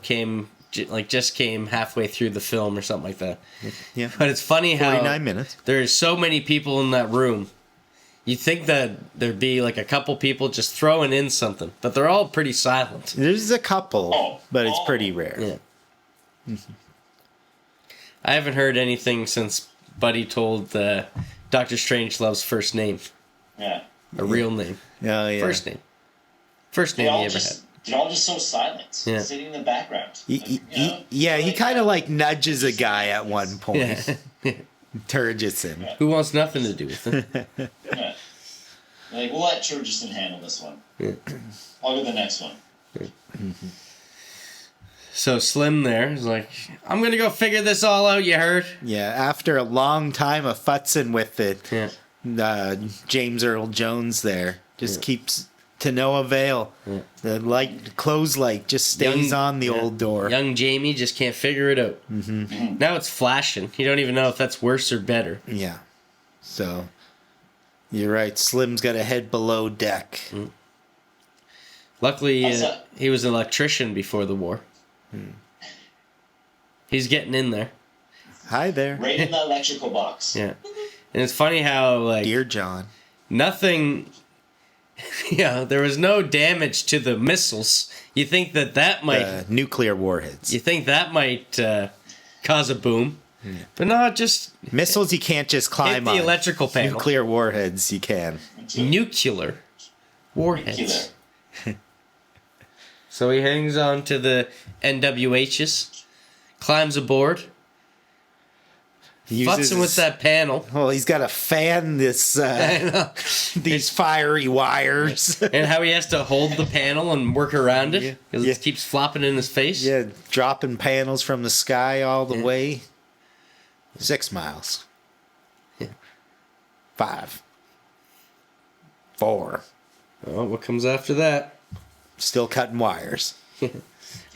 just came halfway through the film or something like that. Yeah. But it's funny how 49 minutes. there's so many people in that room. You'd think that there'd be like a couple people just throwing in something, but they're all pretty silent. There's a couple, but it's pretty rare. Yeah. I haven't heard anything since Buddy told Doctor Strangelove's first name, yeah. a real name, Oh, yeah. first name They're he all ever had. just they're all just so silent, Yeah. sitting in the background. He Like, kind of like nudges a guy at one point. Yeah. Turgidson. Who wants nothing to do with it? Yeah. Like, we'll let Turgidson handle this one. Yeah. I'll do the next one. So Slim there is like, I'm gonna go figure this all out. You heard? Yeah, after a long time of futzing with it, Yeah. James Earl Jones there just keeps to no avail. Yeah. The clothes light just stays on the old door. Young Jamie just can't figure it out. Mm-hmm. Now it's flashing. You don't even know if that's worse or better. Yeah. So, you're right. Slim's got to head below deck. Luckily, How's that? he was an electrician before the war. He's getting in there. Hi there, Right in the electrical box. Yeah. And it's funny how, like, dear John. nothing, there was no damage to the missiles. You think that might, Nuclear warheads. you think that might cause a boom. But no, just Missiles you can't just hit climb the on. electrical panel. Nuclear warheads you can. Nuclear warheads. Nuclear. So he hangs on to the NWHs, climbs aboard, futzing with that panel. Well, he's got to fan this I know. these fiery wires. And how he has to hold the panel and work around it because Yeah. it keeps flopping in his face. Yeah, dropping panels from the sky all the way. 6 miles. 5. 4. Oh, what comes after that? Still cutting wires.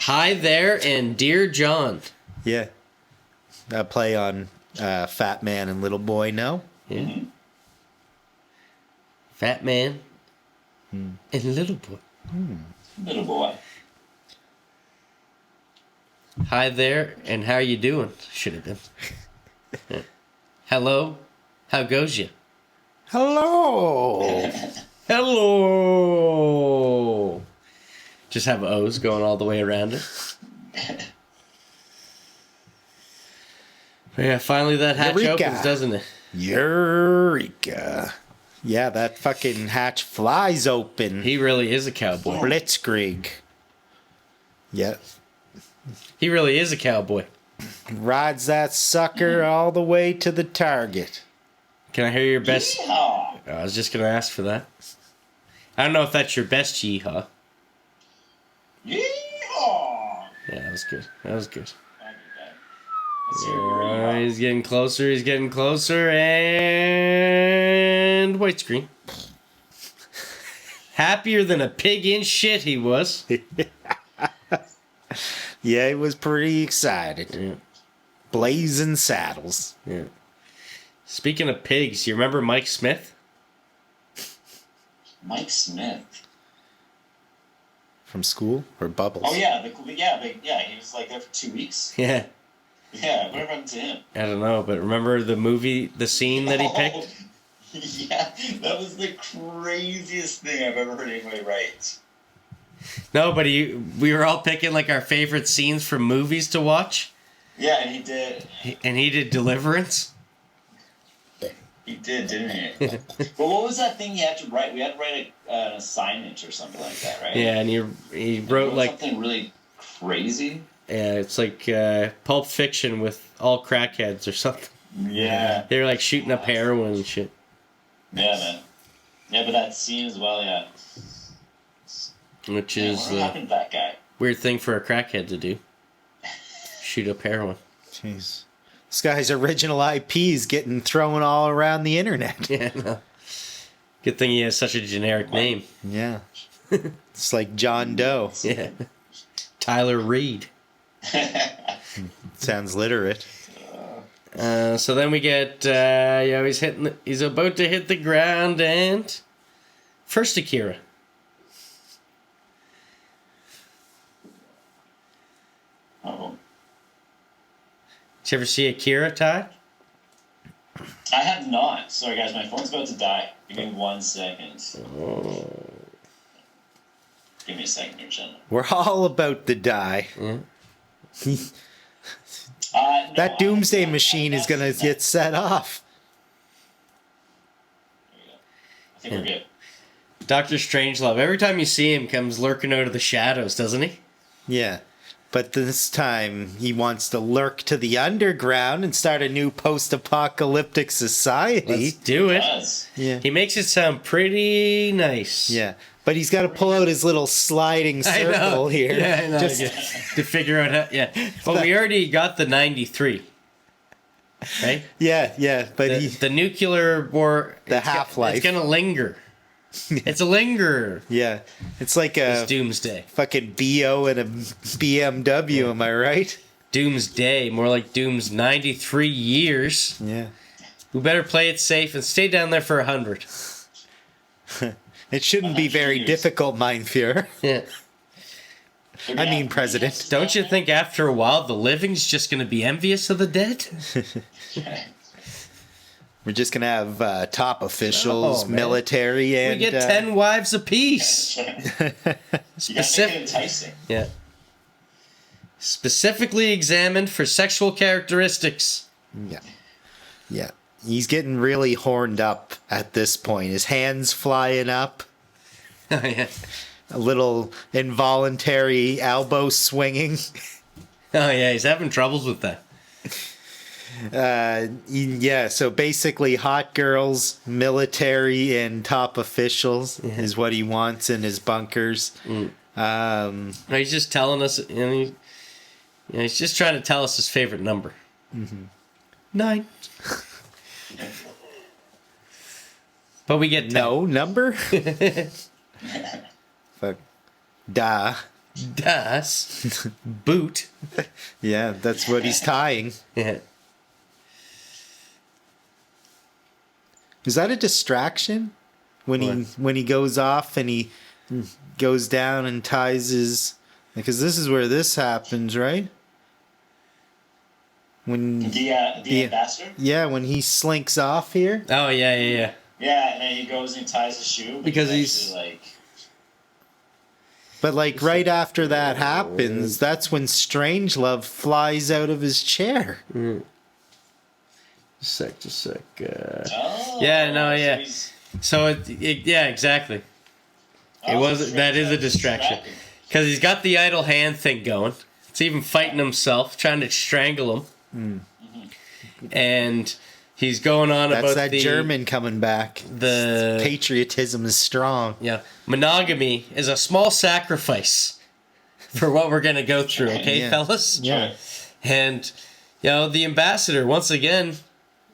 Hi there and Dear John. Yeah. A play on Fat Man and Little Boy, no? Yeah. Fat man and little boy. Little boy. Hi there and how you doing? Should have been. Yeah. Hello, how goes you? Hello! Hello. Just have O's going all the way around it. Yeah, finally that hatch Eureka. opens, doesn't it? Eureka. Yeah, that fucking hatch flies open. He really is a cowboy. Blitzkrieg. Yeah. He really is a cowboy. Rides that sucker all the way to the target. Can I hear your best? Yeehaw! I was just gonna ask for that. I don't know if that's your best yeehaw. Yeehaw! Yeah, that was good. That was good. I did that. Let's hear your yeehaw. He's getting closer. He's getting closer, and white screen. Happier than a pig in shit, he was. Yeah, he was pretty excited. Yeah. Blazing saddles. Yeah. Speaking of pigs, you remember Mike Smith? Mike Smith. From school or Bubbles? Oh yeah, he was like there for 2 weeks. Yeah. Yeah, what happened to him? I don't know, but remember the movie, the scene that he picked? Oh, yeah, that was the craziest thing I've ever heard anybody write. No, but we were all picking like our favorite scenes from movies to watch. Yeah, and he did. And he did Deliverance. He did, didn't he? But what was that thing you had to write? We had to write an assignment or something like that, right? Yeah, and he wrote like something really crazy. Yeah, it's like Pulp Fiction with all crackheads or something. Yeah. They were like shooting up heroin and shit. Yeah, man. Yeah, but that scene as well, yeah. Which Yeah, is what happened to that guy? weird thing for a crackhead to do. Shoot up heroin. Jeez. This guy's original IP is getting thrown all around the internet. Yeah, no. Good thing he has such a generic name. Yeah. It's like John Doe. Yeah. Tyler Reed. Sounds literate. So then we get, he's about to hit the ground and first Akira. Oh. Did you ever see Akira, Ty? I have not. Sorry, guys, my phone's about to die. Give me 1 second. Oh. Give me a second here, gentlemen. We're all about to die. Yeah. No, That doomsday machine is going to get set off. There we go. I think we're good. Dr. Strangelove, every time you see him, comes lurking out of the shadows, doesn't he? Yeah. But this time he wants to lurk to the underground and start a new post-apocalyptic society. Let's do it. Does. Yeah. He makes it sound pretty nice. Yeah. But he's got to pull out his little sliding I know. circle here. Yeah, I know. Just- To figure out how. Yeah. But we already got the 93. Right? yeah. But The nuclear war. The it's go- half-life. It's going to linger. It's a linger. yeah. It's like It's a doomsday. fucking BO and a BMW, am I right? Doomsday. More like Doom's 93 years. Yeah. We better play it safe and stay down there for 100. It shouldn't be very Years. difficult, mein Führer. Yeah. I mean, President. Don't you think after a while the living's just going to be envious of the dead? We're just going to have top officials, Oh, man. military, and... We get 10 wives apiece. You gotta make it enticing. Yeah. Specifically examined for sexual characteristics. Yeah. He's getting really horned up at this point. His hands flying up. Oh, yeah. A little involuntary elbow swinging. Oh, yeah, he's having troubles with that. Yeah, so basically hot girls, military, and top officials is what he wants in his bunkers. He's just telling us, he's just trying to tell us his favorite number. 9. But we get 10. No number? Fuck. Da. Das. Boot. Yeah, that's what he's tying. Yeah. Is that a distraction? When he goes off and he goes down and ties his... Because this is where this happens, right? When... The ambassador? Yeah, when he slinks off here. Oh, yeah. Yeah, and then he goes and ties his shoe. But Because he's- actually, like... But like right after that happens, that's when Strangelove flies out of his chair. Just a sec. Oh, Yeah, no, so yeah. he's- So yeah, exactly. That is a distraction. Because he's got the idle hand thing going. It's even fighting himself, trying to strangle him. And he's going on That's about that the German coming back. the Patriotism is strong. yeah, monogamy is a small sacrifice for what we're gonna go through. Okay, Yeah. fellas. Yeah. And the ambassador once again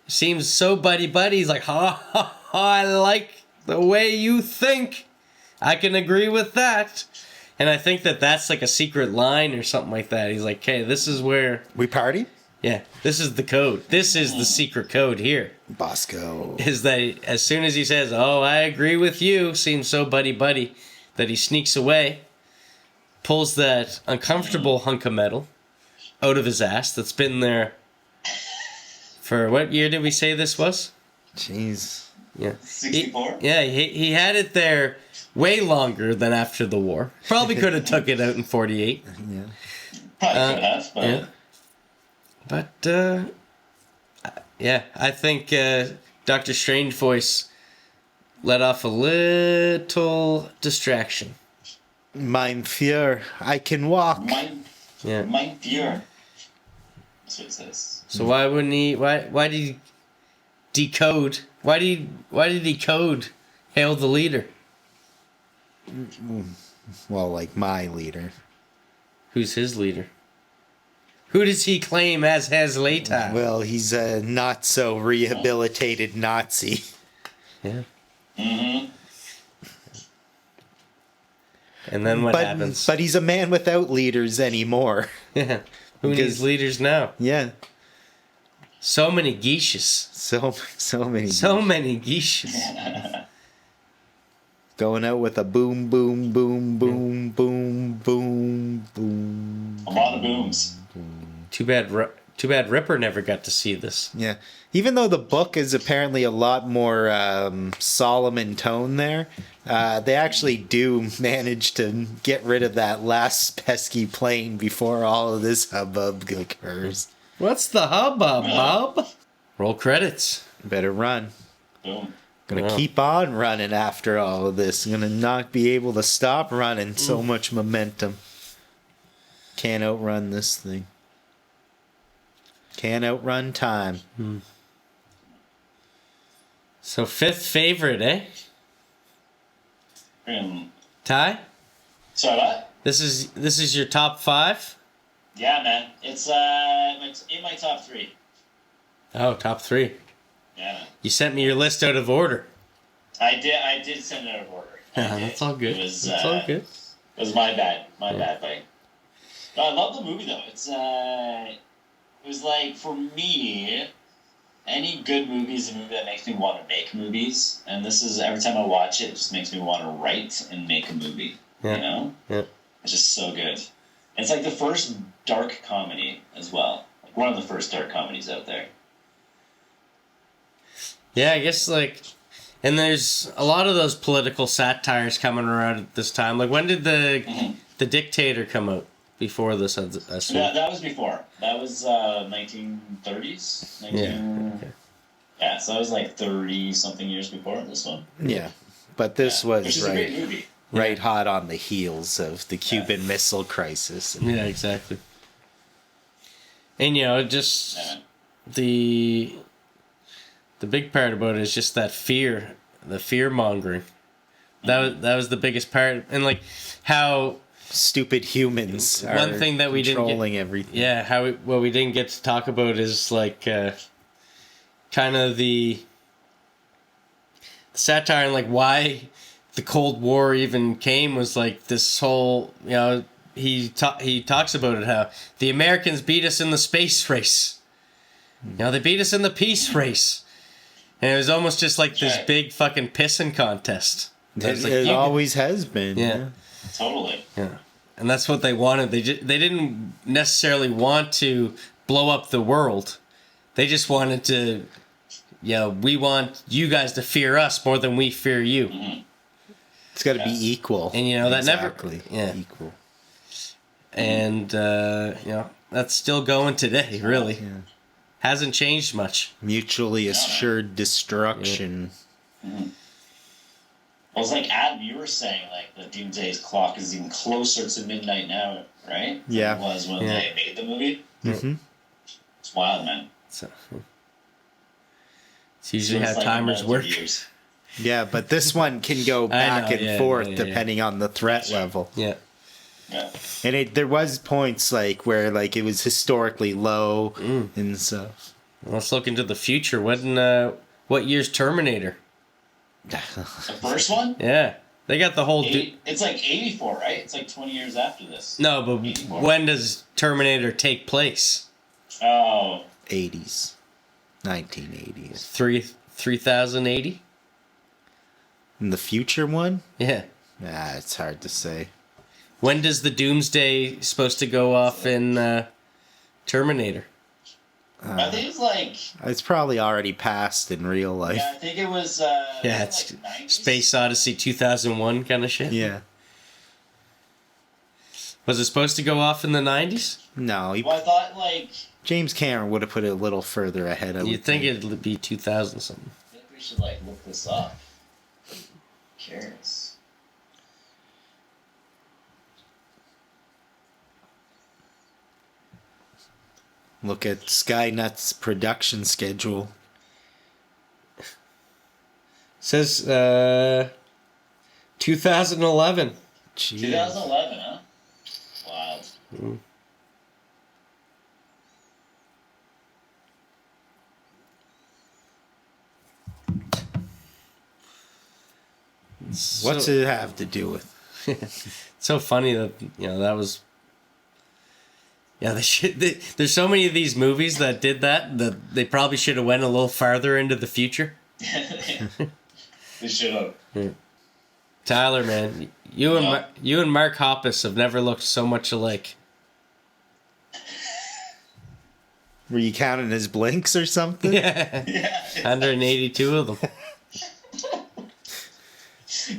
seems so buddy. He's like, ha ha ha! I like the way you think. I can agree with that. And I think that's like a secret line or something like that. He's like, okay, this is where. We party? Yeah, this is the code. This is the secret code here. Bosco. Is that as soon as he says, oh, I agree with you, seems so buddy, that he sneaks away, pulls that uncomfortable hunk of metal out of his ass that's been there for what year did we say this was? Jeez. Yeah. 64? He had it there way longer than after the war. Probably could have took it out in 48. Yeah. Probably could have, but... Yeah. But, yeah, I think Dr. Strange Voice let off a little distraction. Mein Führer, I can walk. Yeah. Mein Führer. That's what it says. So why wouldn't he? Why did he decode? Why did he code "Hail the Leader"? Well, like my leader. Who's his leader? Who does he claim as his leader? Well, he's a not so rehabilitated Nazi. Yeah. Mm-hmm. And then what happens? But he's a man without leaders anymore. Yeah. Who Because- needs leaders now? Yeah. So many geishas. So many. So many geishas. Going out with a boom, boom, boom, boom, boom, boom, boom. A lot of booms. Too bad Ripper never got to see this. Yeah. Even though the book is apparently a lot more solemn in tone there, they actually do manage to get rid of that last pesky plane before all of this hubbub occurs. What's the hubbub, Bob? Roll credits. Better run. Boom. Gonna Wow. keep on running after all of this. Gonna not be able to stop running. So much momentum. Can't outrun this thing. Can't outrun time. So fifth favorite, eh? Ty? Sorry, what? This is your top 5? Yeah, man. It's in my top 3. Oh, top 3. Yeah, man. You sent me your list out of order. I did send it out of order. I did. That's all good. It was, That's all good. It was my bad. My bad, buddy. No, I love the movie, though. It was like, for me, any good movie is a movie that makes me want to make movies. And this is, every time I watch it, it just makes me want to write and make a movie. Yeah. You know? Yeah. It's just so good. It's like the first dark comedy as well. Like one of the first dark comedies out there. Yeah, I guess and there's a lot of those political satires coming around at this time. Like when did the Dictator come out? Before this, I assume. That was before. That was 1930s. Yeah, so that was like 30-something years before this one. Yeah. But this Which was is a great movie. right hot on the heels of the Cuban Missile Crisis. Yeah, exactly. And just Yeah. the big part about it is just that fear, the fear mongering. That was the biggest part, and like how Stupid humans one are thing that we didn't controlling get, everything. yeah, what we didn't get to talk about is like kind of the satire and like why the Cold War even came was like this whole he talks about it how the Americans beat us in the space race, they beat us in the peace race, and it was almost just like this big fucking pissing contest. It always has been. Yeah. Totally. Yeah, and that's what they wanted. They didn't necessarily want to blow up the world. They just wanted to, we want you guys to fear us more than we fear you. Mm-hmm. It's got to be equal. And that exactly. never, equal. And that's still going today, really. Yeah. hasn't changed much. Mutually assured destruction. Mm-hmm. Well, it's like Adam, you were saying, like, the Doomsday's clock is even closer to midnight now, right? Yeah. Than it was when they made the movie. Mm-hmm. It's wild, man. So, it's usually how timers work. Years. Yeah, but this one can go back and forth depending on the threat level. Yeah. Yeah. And there was points like where like it was historically low and stuff. Let's look into the future. What year's Terminator? The first one? Yeah. They got the whole... It's like 84, right? It's like 20 years after this. No, but 84. When does Terminator take place? Oh. 80s. 1980s. 3080? In the future one? Yeah. Nah, it's hard to say. When does the Doomsday supposed to go off in Terminator? I think it's like... It's probably already passed in real life. Yeah, I think it was... it's like Space Odyssey 2001 kind of shit. Yeah. Was it supposed to go off in the 90s? No. Well, I thought, like... James Cameron would have put it a little further ahead. You'd think it'd be 2000 something. I think we should, like, look this up. Who cares? Look at Skynet's production schedule. It says 2011. Jeez. 2011, huh? Wild. Mm. What's it have to do with? It's so funny that that was. Yeah, there's so many of these movies that did that they probably should have went a little farther into the future. They should have. Yeah. Tyler, man, you and Mark Hoppus have never looked so much alike. Were you counting his blinks or something? Yeah. 182 of them.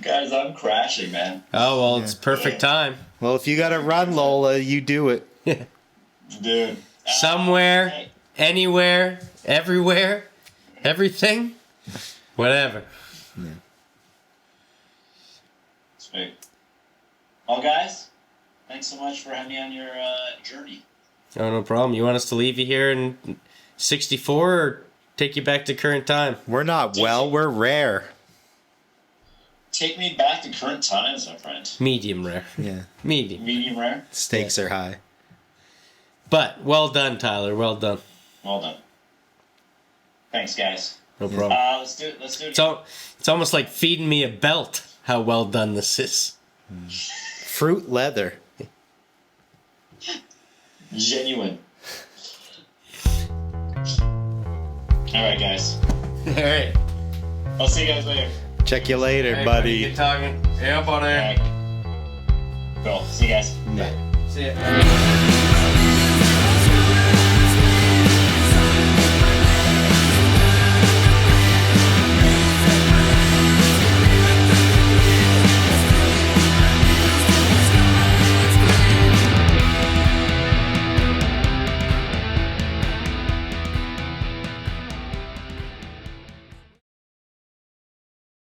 Guys, I'm crashing, man. Oh, well, it's perfect time. Well, if you gotta run, Lola, you do it. Yeah. Dude. Somewhere, Hey. anywhere, everywhere, everything, whatever. Yeah. Sweet. Well, guys, thanks so much for having me on your journey. Oh, no problem. You want us to leave you here in 64 or take you back to current time? We're not we're rare. Take me back to current times, my friend. Medium rare. Yeah. Medium. Medium rare? Stakes are high. But well done, Tyler. Well done. Well done. Thanks, guys. No problem. Let's do it. Let's do it. It's almost like feeding me a belt, how well done this is. Fruit leather. Genuine. Alright, guys. Alright. I'll see you guys later. Check you later, Hey, buddy. Good talking. Yeah, buddy. Alright. Cool. See you guys. Bye. See ya.